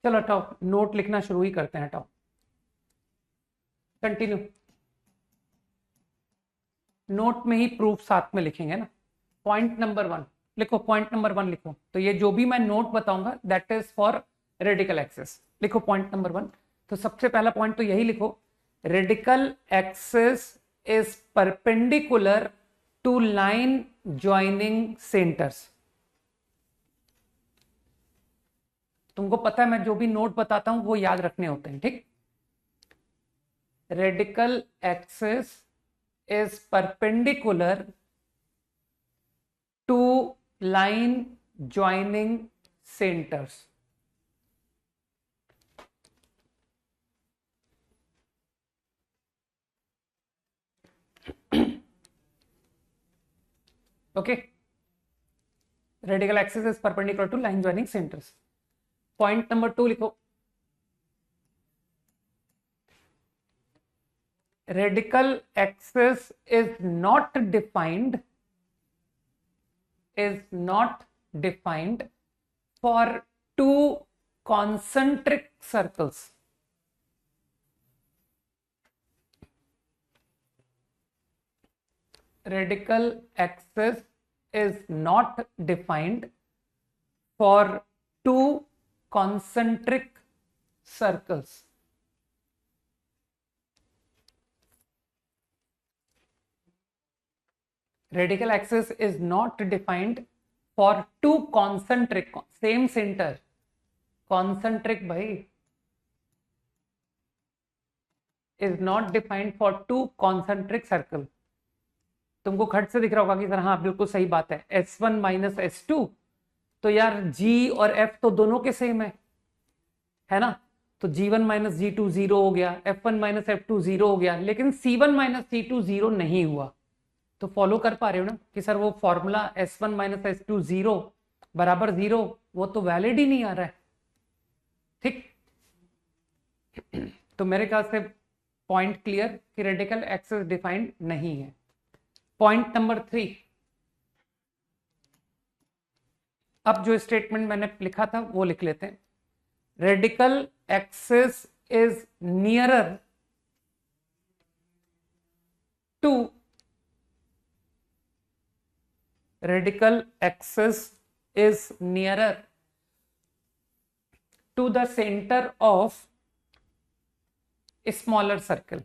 चलो हटाओ, नोट लिखना शुरू ही करते हैं, हटाओ, कंटिन्यू, नोट में ही प्रूफ साथ में लिखेंगे ना। पॉइंट नंबर 1 लिखो, पॉइंट नंबर 1 लिखो, तो ये जो भी मैं नोट बताऊंगा that is for radical axis. लिखो पॉइंट नंबर 1, तो सबसे पहला पॉइंट तो यही लिखो, radical axis is perpendicular to line joining centres. तुमको पता है मैं जो भी नोट बताता हूं वो याद रखने होते हैं, ठीक? Radical axis is perpendicular to line joining centres. Okay, radical axis is perpendicular to line joining centres. Point number 2 लिखो, radical axis is not defined for two concentric circles. Radical axis is not defined for two concentric circles. Radical axis is not defined for two concentric, same center, concentric by, is not defined for two concentric circle. तुमको खट से दिख रहा होगा कि sir हाँ बिल्कुल सही बात है, S1 माइनस S2, तो यार G और F तो दोनों के सेम है ना, तो G1 माइनस G2 जीरो हो गया, F1 माइनस F2 जीरो हो गया, लेकिन C1 माइनस C2 जीरो नहीं हुआ। तो फॉलो कर पा रहे हो ना कि सर वो formula S1 minus S2 zero बराबर जीरो, वो तो वैलिड ही नहीं आ रहा है। ठीक, तो मेरे ख्याल से पॉइंट क्लियर कि रेडिकल एक्सिस डिफाइंड नहीं है। पॉइंट नंबर 3, अब जो स्टेटमेंट मैंने लिखा था वो लिख लेते हैं। Radical axis is nearer to, radical axis is nearer to the center of a smaller circle.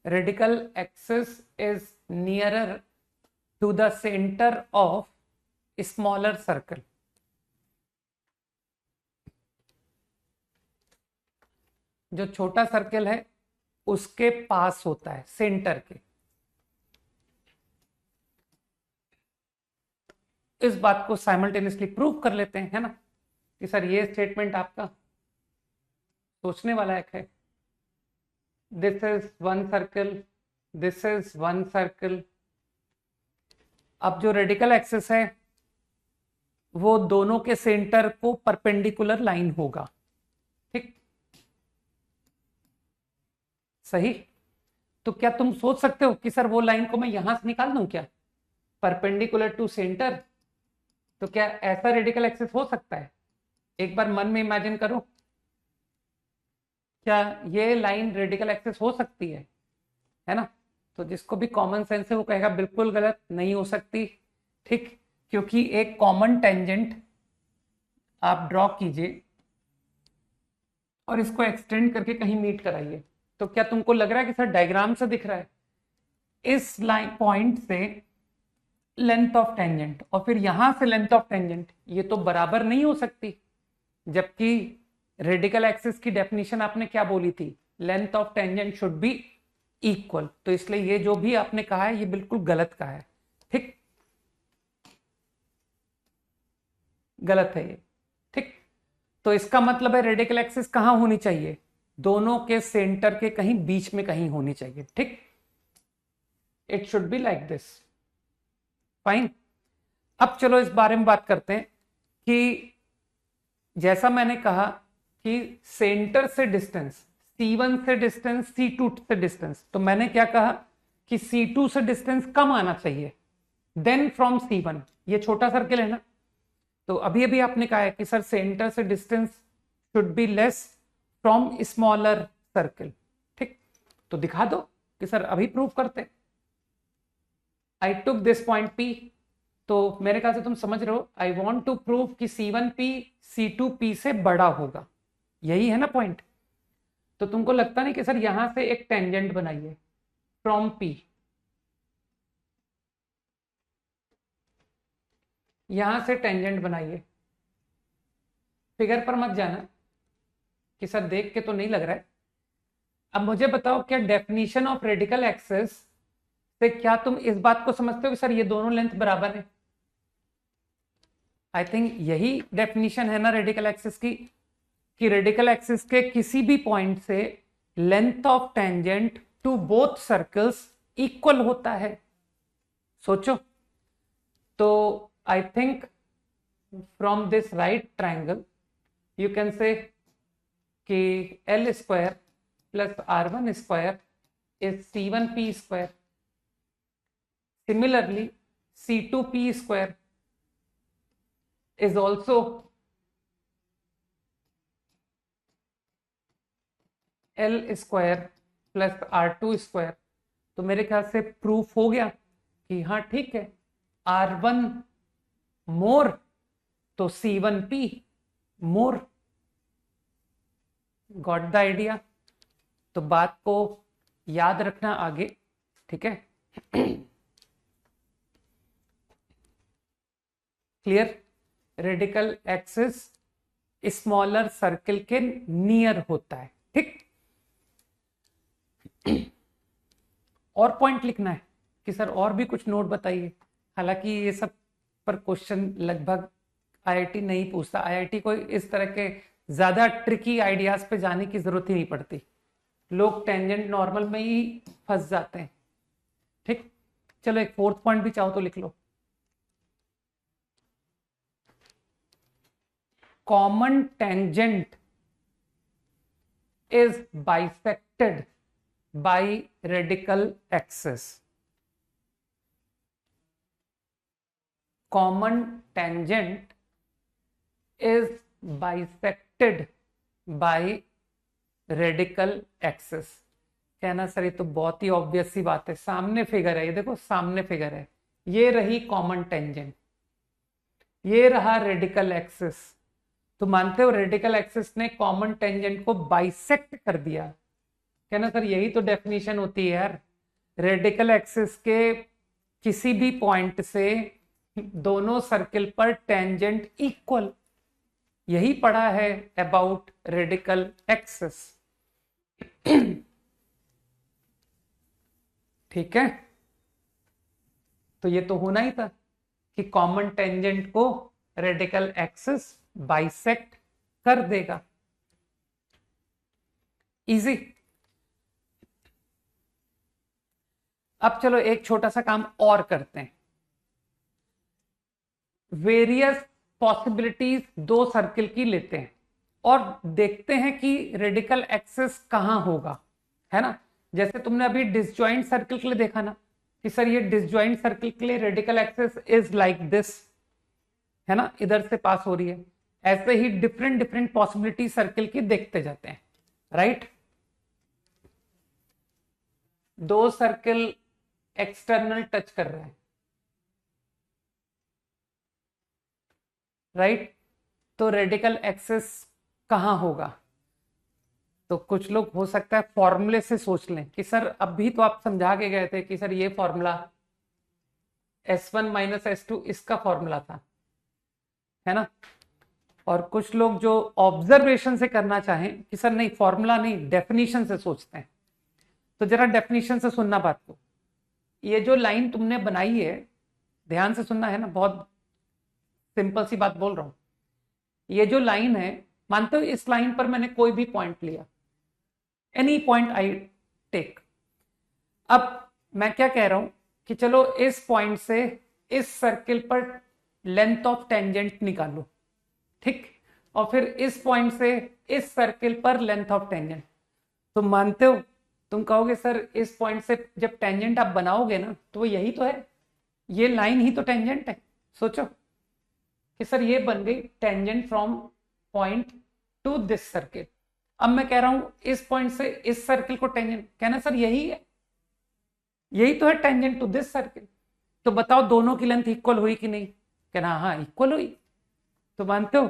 Radical axis is nearer to the center of a smaller circle. जो छोटा सर्कल है उसके पास होता है, सेंटर के। इस बात को साइमल्टेनियसली प्रूव कर लेते हैं, है ना, कि सर ये स्टेटमेंट आपका सोचने वाला है। This is one circle, this is one circle. अब जो रेडिकल एक्सिस है वो दोनों के सेंटर को परपेंडिकुलर लाइन होगा। ठीक, सही। तो क्या तुम सोच सकते हो कि सर वो लाइन को मैं यहां से निकाल दूं क्या, परपेंडिकुलर टू सेंटर? तो क्या ऐसा रेडिकल एक्सिस हो सकता है? एक बार मन में इमेजिन करो, क्या ये लाइन रेडिकल एक्सिस हो सकती है ना? तो जिसको भी कॉमन सेंस है वो कहेगा बिल्कुल गलत, नहीं हो सकती। ठीक, क्योंकि एक कॉमन टेंजेंट आप ड्रॉ कीजिए और इसको एक्सटेंड करके कहीं मीट कराइए, तो क्या तुमको लग रहा है कि सर डायग्राम से दिख रहा है इस लाइन पॉइंट से लेंथ ऑफ टेंजेंट और फिर यहां से लेंथ ऑफ टेंजेंट, ये तो बराबर नहीं हो सकती। जबकि रेडिकल एक्सिस की डेफिनेशन आपने क्या बोली थी, length of tangent should be equal. तो इसलिए ये जो भी आपने कहा है ये बिल्कुल गलत कहा है। ठीक, गलत है ये। ठीक, तो इसका मतलब है रेडिकल एक्सिस कहां होनी चाहिए, दोनों के सेंटर के कहीं बीच में कहीं होनी चाहिए। ठीक, it should be like this. Fine, अब चलो इस बारे में बात करते हैं कि जैसा मैंने कहा कि सेंटर से डिस्टेंस C1 से डिस्टेंस, C2 से डिस्टेंस, तो मैंने क्या कहा कि C2 से डिस्टेंस कम आना चाहिए देन फ्रॉम C1। ये छोटा सर्किल है ना, तो अभी अभी आपने कहा है कि सर सेंटर से distance should be less from smaller circle. ठीक, तो दिखा दो कि सर अभी प्रूव करते। आई टुक दिस पॉइंट P, तो मेरे ख्याल से तुम समझ रहे हो, आई वॉन्ट टू प्रूव कि C1P C2P से बड़ा होगा, यही है ना पॉइंट। तो तुमको लगता नहीं कि सर यहां से एक टेंजेंट बनाइए फ्रॉम P, यहां से टेंजेंट बनाइए, फिगर पर मत जाना कि सर देख के तो नहीं लग रहा है। अब मुझे बताओ, क्या डेफिनेशन ऑफ रेडिकल एक्सिस से क्या तुम इस बात को समझते हो कि सर ये दोनों लेंथ बराबर है? आई थिंक यही डेफिनेशन है ना रेडिकल एक्सिस की, कि रेडिकल एक्सिस के किसी भी पॉइंट से length of tangent to both circles equal होता है। सोचो, तो I think from this right triangle you can say कि L square plus R1 square is C1P square. Similarly, C2P square is also L square plus R2 square. तो मेरे ख्याल से proof हो गया कि हाँ ठीक है, R1 मोर तो C1P more. Got the idea. तो बात को याद रखना आगे, ठीक है. Clear. Radical axis smaller circle के नियर होता है, ठीक. और पॉइंट लिखना है कि सर और भी कुछ नोट बताइए. हालांकि ये सब पर क्वेश्चन लगभग आईआईटी नहीं पूछता. आईआईटी को इस तरह के ज्यादा ट्रिकी आइडियाज पे जाने की जरूरत ही नहीं पड़ती. लोग टेंजेंट नॉर्मल में ही फंस जाते हैं, ठीक. चलो एक फोर्थ पॉइंट भी चाहो तो लिख लो. Common tangent is bisected by radical axis. Common tangent is bisected by radical axis. कहना सर ये तो बहुत ही ऑब्वियस सी बात है. सामने फिगर है, ये देखो सामने फिगर है. ये रही कॉमन टेंजेंट, ये रहा रेडिकल एक्सिस. तो मानते हो रेडिकल एक्सिस ने कॉमन टेंजेंट को बाइसेक्ट कर दिया. कहना सर यही तो डेफिनेशन होती है यार. रेडिकल एक्सिस के किसी भी पॉइंट से दोनों सर्किल पर टेंजेंट इक्वल. यही पढ़ा है अबाउट रेडिकल एक्सिस. ठीक है. तो ये तो होना ही था कि कॉमन टेंजेंट को रेडिकल एक्सिस बाइसेक्ट कर देगा. इजी. अब चलो एक छोटा सा काम और करते हैं. वेरियस पॉसिबिलिटीज दो सर्किल की लेते हैं और देखते हैं कि रेडिकल एक्सिस कहां होगा, है ना. जैसे तुमने अभी डिसजॉइंट सर्किल के लिए देखा ना कि सर ये डिसजॉइंट सर्किल के लिए radical axis is like this, है ना, इधर से पास हो रही है. ऐसे ही डिफरेंट डिफरेंट पॉसिबिलिटी सर्किल की देखते जाते हैं, राइट. दो सर्किल एक्सटर्नल टच कर रहे हैं, राइट. तो रेडिकल एक्सिस कहां होगा. तो कुछ लोग हो सकता है फॉर्मूले से सोच लें कि सर अभी तो आप समझा के गए थे कि सर ये फॉर्मूला S1 माइनस S2 इसका फॉर्मूला था, है ना. और कुछ लोग जो ऑब्जर्वेशन से करना चाहें कि सर नहीं फॉर्मूला नहीं डेफिनेशन से सोचते हैं. तो जरा डेफिनेशन से सुनना बात को. ये जो लाइन तुमने बनाई है ध्यान से सुनना, है ना, बहुत सिंपल सी बात बोल रहा हूं. ये जो लाइन है, मानते हो इस लाइन पर मैंने कोई भी पॉइंट लिया, एनी पॉइंट आई टेक. अब मैं क्या कह रहा हूं कि चलो इस पॉइंट से इस सर्किल पर लेंथ ऑफ टेंजेंट निकालो, ठीक. और फिर इस पॉइंट से इस सर्किल पर लेंथ ऑफ टेंजेंट. तो मानते हो, तुम कहोगे सर इस पॉइंट से जब टेंजेंट आप बनाओगे ना तो यही तो है, ये लाइन ही तो टेंजेंट है. सोचो कि सर ये बन गई tangent from point two this circle. अब मैं कह रहा हूं इस पॉइंट से इस सर्किल को टेंजेंट, कहना सर यही है, यही तो है टेंजेंट टू दिस सर्किल. तो बताओ दोनों की लेंथ इक्वल हुई कि नहीं. कहना हाँ इक्वल हुई. तो मानते हो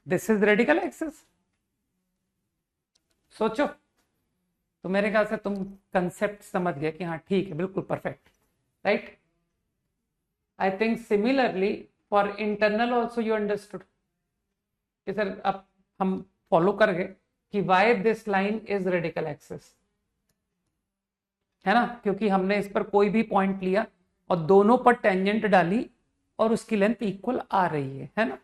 दिस इज रेडिकल एक्सिस. सोचो. तो मेरे ख्याल से तुम कंसेप्ट समझ गए कि हाँ ठीक है, बिल्कुल perfect, right. I think similarly for internal also you understood कि सर अब हम फॉलो कर गए कि why this line is radical axis, है ना. क्योंकि हमने इस पर कोई भी पॉइंट लिया और दोनों पर टेंजेंट डाली और उसकी लेंथ इक्वल आ रही है ना.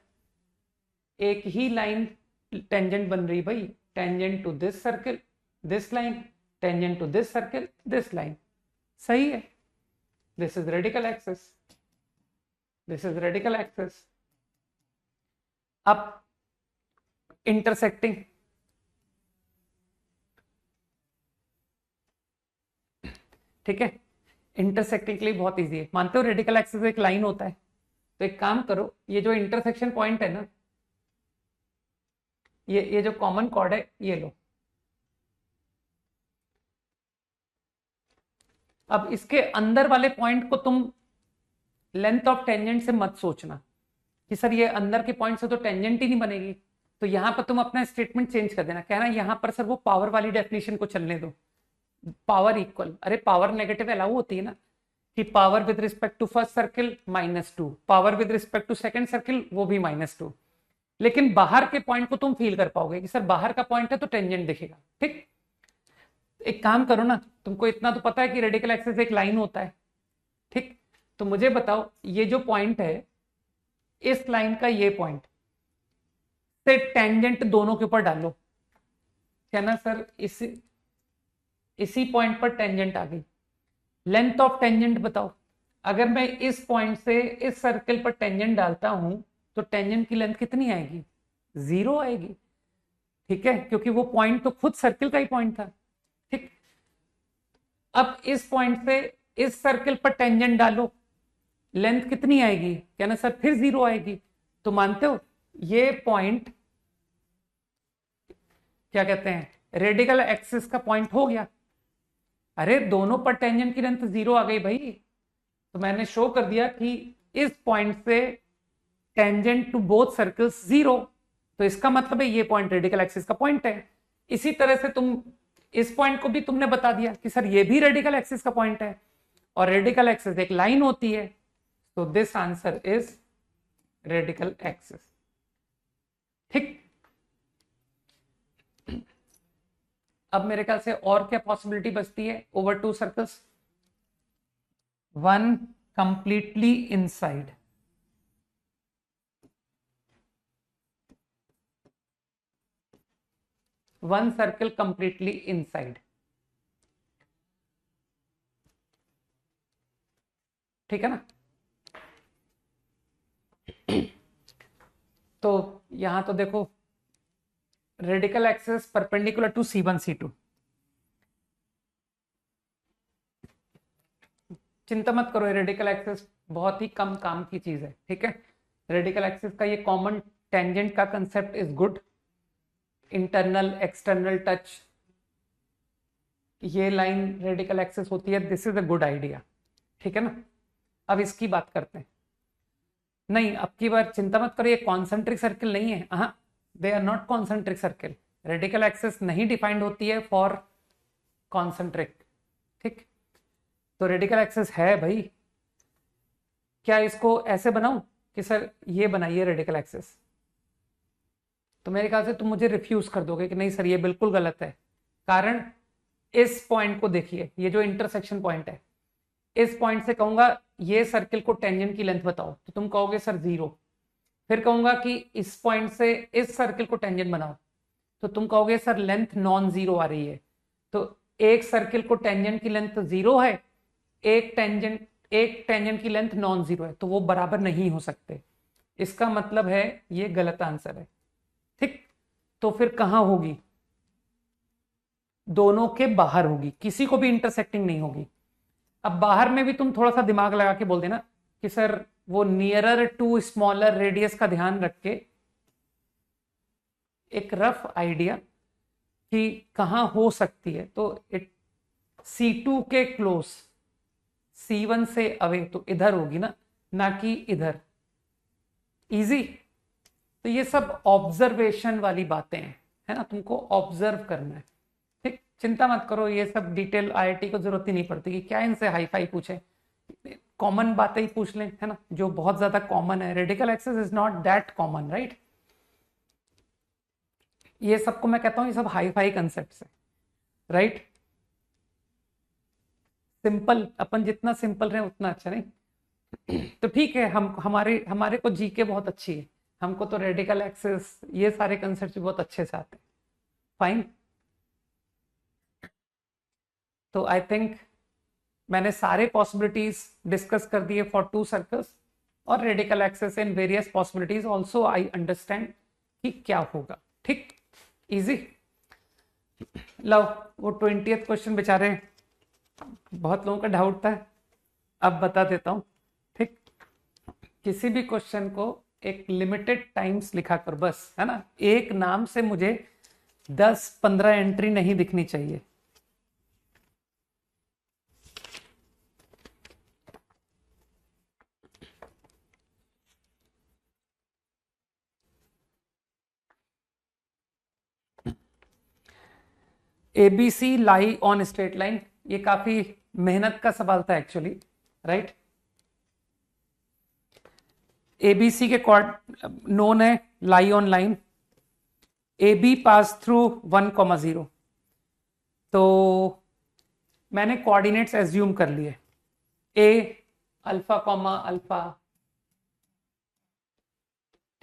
एक ही लाइन टेंजेंट बन रही भाई, tangent to this circle this line, tangent to this circle this line. सही है. This is radical axis, this is radical axis. अब इंटरसेक्टिंग, ठीक है, इंटरसेक्टिंग के लिए बहुत इजी है। मानते हो रेडिकल एक्सिस एक लाइन होता है, तो एक काम करो, ये जो इंटरसेक्शन पॉइंट है ना, ये जो कॉमन कॉर्ड है ये लो। अब इसके अंदर वाले पॉइंट को तुम लेंथ ऑफ टेंजेंट से मत सोचना कि सर ये अंदर के पॉइंट से तो टेंजेंट ही नहीं बनेगी, तो यहां पर तुम अपना स्टेटमेंट चेंज कर देना, कहना यहां पर सर वो पावर वाली डेफिनेशन को चलने दो, पावर इक्वल, अरे पावर नेगेटिव अलाउ होती है ना, कि power with respect to first circle -2, power with respect to second circle वो भी -2, लेकिन बाहर के पॉइंट को तुम फील कर पाओगे कि सर बाहर का पॉइंट है तो टेंजेंट दिखेगा। ठीक, एक काम करो ना, तुमको इतना तो पता है कि रेडिकल एक्सिस एक लाइन होता है, ठीक, तो मुझे बताओ ये जो पॉइंट है, इस लाइन का ये पॉइंट से टेंजेंट दोनों के ऊपर डालो, कहना सर इसी पॉइंट पर टेंजेंट आ गई। लेंथ ऑफ टेंजेंट बताओ, अगर मैं इस पॉइंट से इस सर्कल पर टेंजेंट डालता हूं तो टेंजेंट की लेंथ कितनी आएगी? 0 आएगी। ठीक है, क्योंकि वो पॉइंट तो खुद सर्कल का ही पॉइंट था। ठीक, अब इस पॉइंट से इस सर्कल पर टेंजेंट डालो, लेंथ कितनी आएगी? कहना सर फिर 0 आएगी। तो मानते हो ये पॉइंट क्या कहते हैं, रेडिकल एक्सिस का पॉइंट हो गया। अरे दोनों पर टेंजेंट की लेंथ 0 आ गई भाई, तो मैंने शो कर दिया कि इस पॉइंट से टेंजेंट टू बोथ सर्कल्स 0, तो इसका मतलब है ये पॉइंट रेडिकल एक्सिस का पॉइंट है। इसी तरह से तुम इस पॉइंट को भी तुमने बता दिया कि सर ये भी रेडिकल एक्सिस का पॉइंट है, और रेडिकल एक्सिस एक लाइन होती है, तो this answer is radical axis. ठीक, अब मेरे ख्याल से और क्या पॉसिबिलिटी बचती है over 2 circles? One completely inside, one circle completely inside. ठीक है ना? तो यहां तो देखो radical axis perpendicular to C1 C2, चिंता मत करो, रेडिकल एक्सिस बहुत ही कम काम की चीज है। ठीक है, रेडिकल एक्सिस का ये कॉमन टेंजेंट का concept is good, internal external touch, ये लाइन रेडिकल एक्सिस होती है, this is a good idea. ठीक है ना? अब इसकी बात करते हैं। नहीं, अब की बार चिंता मत करो, ये कॉन्सेंट्रिक सर्किल नहीं है, हाँ, they are not concentric circle. Radical axis नहीं डिफाइंड होती है फॉर कॉन्सेंट्रिक। ठीक, तो रेडिकल एक्सिस है भाई। क्या इसको ऐसे बनाऊं कि सर ये बनाइए रेडिकल एक्सिस? तो मेरे ख्याल से तुम मुझे रिफ्यूज कर दोगे कि नहीं सर ये बिल्कुल गलत है। कारण इस पॉइंट को देखिए, ये जो इंटरसेक्शन पॉइंट है, इस पॉइंट से कहूंगा ये सर्किल को टेंजेंट की लेंथ बताओ, तो तुम कहोगे सर 0। फिर कहूंगा कि इस पॉइंट से इस सर्किल को टेंजेंट बनाओ, तो तुम कहोगे सर लेंथ नॉन 0 आ रही है। तो एक सर्किल को टेंजेंट की लेंथ 0 है, एक टेंजेंट की लेंथ नॉन 0 है, तो वो बराबर नहीं हो सकते। इसका मतलब है ये गलत आंसर है। ठीक, तो फिर कहां होगी? दोनों के बाहर होगी, किसी को भी इंटरसेक्टिंग नहीं होगी। अब बाहर में भी तुम थोड़ा सा दिमाग लगा के बोल देना कि सर वो नियरर टू स्मॉलर रेडियस का ध्यान रख के एक रफ आइडिया कि कहां हो सकती है, तो C2 के क्लोज, C1 से अवे, तो इधर होगी ना कि इधर। इजी। तो ये सब ऑब्जर्वेशन वाली बातें हैं, है ना, तुमको ऑब्जर्व करना है। ठीक, चिंता मत करो, ये सब डिटेल IIT को जरूरत ही नहीं पड़ती कि क्या इनसे हाई फाई पूछे, कॉमन बातें ही पूछ लें, है ना, जो बहुत ज्यादा कॉमन है। Radical axis is not that common, right? ये सबको मैं कहता हूं ये सब हाई फाई कंसेप्ट है, राइट? सिंपल, अपन जितना सिंपल रहे उतना अच्छा, नहीं? तो ठीक है, हम हमारे को जीके बहुत अच्छी है, हमको तो रेडिकल एक्सिस ये सारे कंसेप्ट बहुत अच्छे से आते हैं। फाइन। तो आई थिंक मैंने सारे पॉसिबिलिटीज डिस्कस कर दिए फॉर 2 सर्कल्स और radical axis in various possibilities also I understand कि क्या होगा। ठीक, इजी। लो वो 20th क्वेश्चन बेचारे बहुत लोगों का डाउट था, अब बता देता हूं। ठीक, किसी भी क्वेश्चन को एक लिमिटेड टाइम्स लिखा कर बस, है ना। एक नाम से मुझे 10-15 एंट्री नहीं दिखनी चाहिए। ABC lie on straight line, ये काफी मेहनत का सवाल था एक्चुअली, राइट। एबीसी के कॉर्ड नोन है lie on line, A B pass through 1,0। तो मैंने कोऑर्डिनेट्स एज्यूम कर लिए, ए अल्फा कॉमा अल्फा,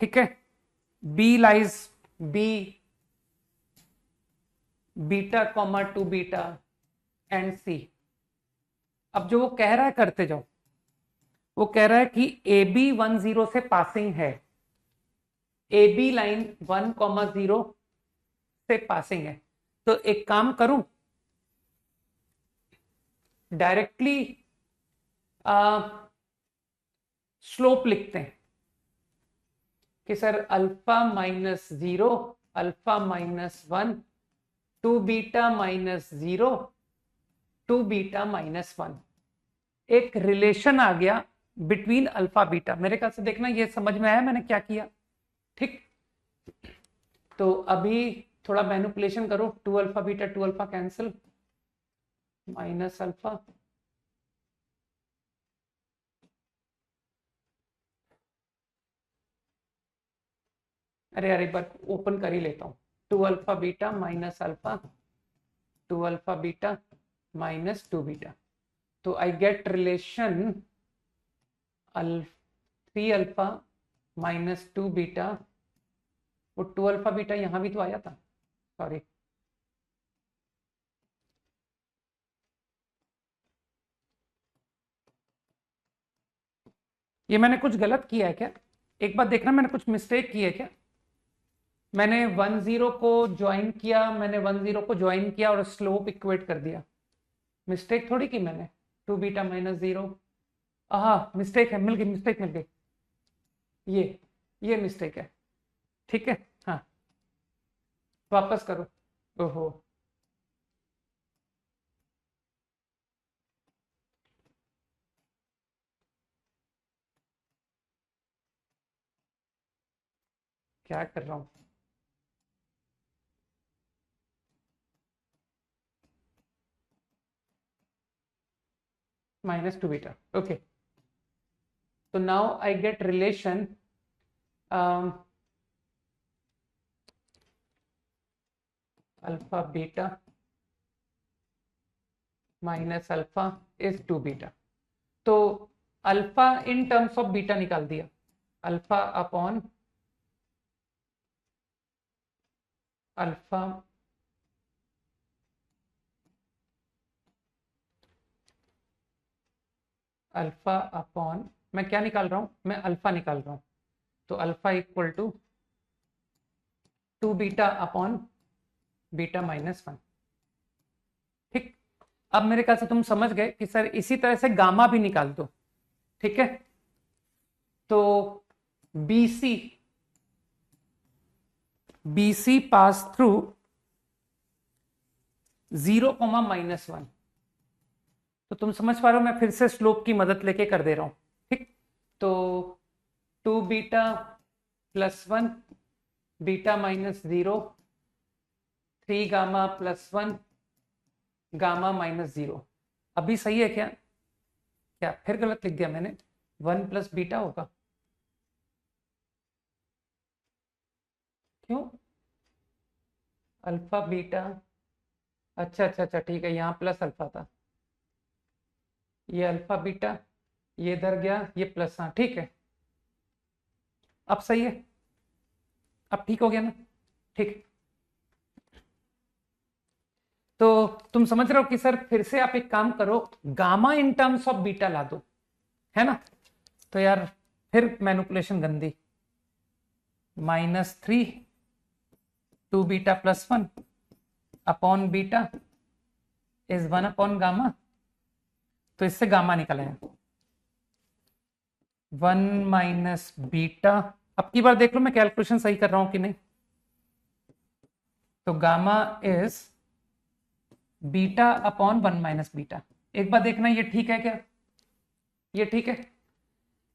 ठीक है। B lies B beta comma two beta and C. अब जो वो कह रहा है करते जाओ। वो कह रहा है कि ए बी 10 से पासिंग है, ए बी लाइन 1,0 से पासिंग है। तो एक काम करूं, डायरेक्टली स्लोप लिखते हैं कि सर अल्फा-0 अल्फा-1 टू बीटा-0 टू बीटा-1। एक रिलेशन आ गया बिटवीन अल्फा बीटा। मेरे ख्याल से देखना ये समझ में आया मैंने क्या किया, ठीक। तो अभी थोड़ा मैनिपुलेशन करो, 2 alpha beta 2 alpha cancel, minus alpha, अरे अरे बार ओपन कर ही लेता हूं, 2 alpha beta minus alpha 2 alpha beta minus 2 beta. तो I get relation 3 alpha minus 2 beta. वो 2 अल्फा बीटा यहां भी तो आया था, सॉरी। ये मैंने कुछ गलत किया है क्या? एक बार देखना, मैंने कुछ मिस्टेक की है क्या? मैंने 10 को ज्वाइन किया, मैंने 10 को ज्वाइन किया और स्लोप इक्वेट कर दिया। मिस्टेक थोड़ी की मैंने, 2 बीटा माइनस 0। हाँ मिस्टेक है, मिल गई, मिस्टेक मिल गई। ये मिस्टेक है, ठीक है। हाँ वापस करो। ओहो, क्या कर रहा हूं? Minus 2 beta, okay. तो now I get relation alpha beta minus alpha is 2 beta. तो alpha in terms of beta निकाल दिया, alpha upon alpha alpha upon, मैं क्या निकाल रहा हूं, मैं अल्फा निकाल रहा हूं। तो alpha equal to 2 beta upon beta minus 1, ठीक। अब मेरे ख्याल से तुम समझ गए कि सर इसी तरह से गामा भी निकाल दो, ठीक है। तो बीसी पास थ्रू 0,-1। तो तुम समझ पा रहे हो, मैं फिर से स्लोप की मदद लेके कर दे रहा हूं, ठीक। तो 2 beta plus 1 beta minus 0 3 gamma plus 1 gamma minus 0। अभी सही है क्या? क्या फिर गलत लिख दिया मैंने? 1 प्लस बीटा होगा, क्यों? अल्फा बीटा, अच्छा अच्छा अच्छा, ठीक है, यहाँ प्लस अल्फा था, ये अल्फा बीटा, ये इधर गया, ये प्लस, हाँ ठीक है, अब सही है, अब ठीक हो गया ना, ठीक। तो तुम समझ रहे हो कि सर फिर से आप एक काम करो, gamma in terms of beta ला दो, है ना। तो यार फिर मैनिपुलेशन गंदी, -3 2 beta plus 1 upon beta is 1 upon gamma. तो इससे गामा निकल आया 1 माइनस बीटा। अब की बार देख लो मैं कैलकुलेशन सही कर रहा हूं कि नहीं। तो gamma is beta upon 1 minus beta. एक बार देखना ये ठीक है क्या, ये ठीक है।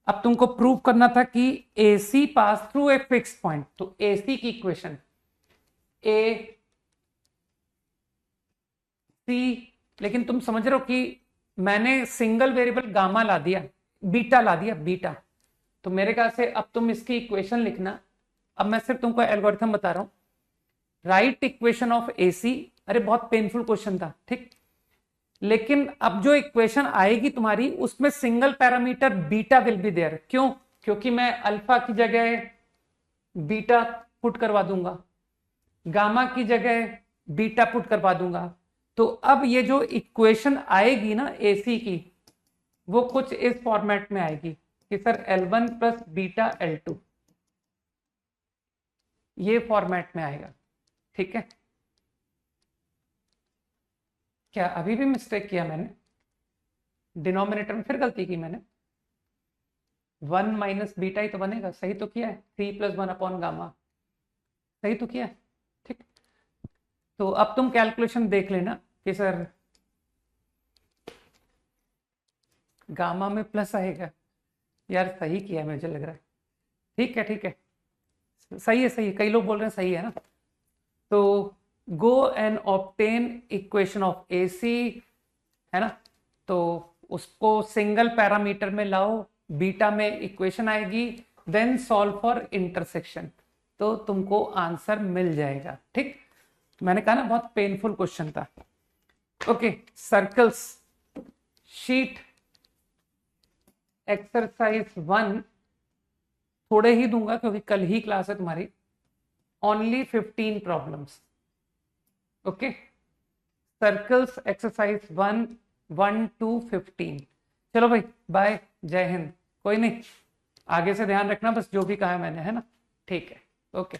अब तुमको प्रूव करना था कि AC pass through a fix point, तो AC की इक्वेशन ए सी, लेकिन तुम समझ रहे हो कि मैंने सिंगल वेरिएबल गामा ला दिया, बीटा ला दिया, बीटा। तो मेरे ख्याल से अब तुम इसकी इक्वेशन लिखना। अब मैं सिर्फ तुमको एल्गोरिथम बता रहा हूं। Right equation of AC। अरे बहुत पेनफुल क्वेश्चन था, ठीक। लेकिन अब जो इक्वेशन आएगी तुम्हारी उसमें single parameter beta will be there. क्यों? क्योंकि मैं अल्फा की जगह बीटा पुट करवा दूंगा, गामा की जगह बीटा पुट करवा दूंगा। तो अब ये जो इक्वेशन आएगी ना AC की, वो कुछ इस फॉर्मेट में आएगी कि sir L1 plus beta L2, ये फॉर्मेट में आएगा, ठीक है। क्या अभी भी मिस्टेक किया मैंने? डिनोमिनेटर में फिर गलती की मैंने। 1 माइनस बीटा ही तो बनेगा, सही तो किया है। 3 प्लस 1 अपॉन गामा, सही तो किया है, ठीक। तो अब तुम कैलकुलेशन देख लेना कि सर गामा में प्लस आएगा। यार सही किया है मुझे लग रहा है, ठीक है, ठीक है, सही है, सही है। कई लोग बोल रहे हैं सही है ना। तो go and obtain equation of AC, है ना। तो उसको सिंगल पैरामीटर में लाओ, बीटा में इक्वेशन आएगी, देन सॉल्व फॉर इंटरसेक्शन, तो तुमको आंसर मिल जाएगा, ठीक। मैंने कहा ना बहुत पेनफुल क्वेश्चन था। ओके, सर्कल्स शीट एक्सरसाइज 1 थोड़े ही दूंगा क्योंकि कल ही क्लास है तुम्हारी। Only 15 problems, okay. Circles exercise 1 1 to 15। चलो भाई, बाय, जय हिंद। कोई नहीं, आगे से ध्यान रखना बस जो भी कहा मैंने, है ना। ठीक है, ओके।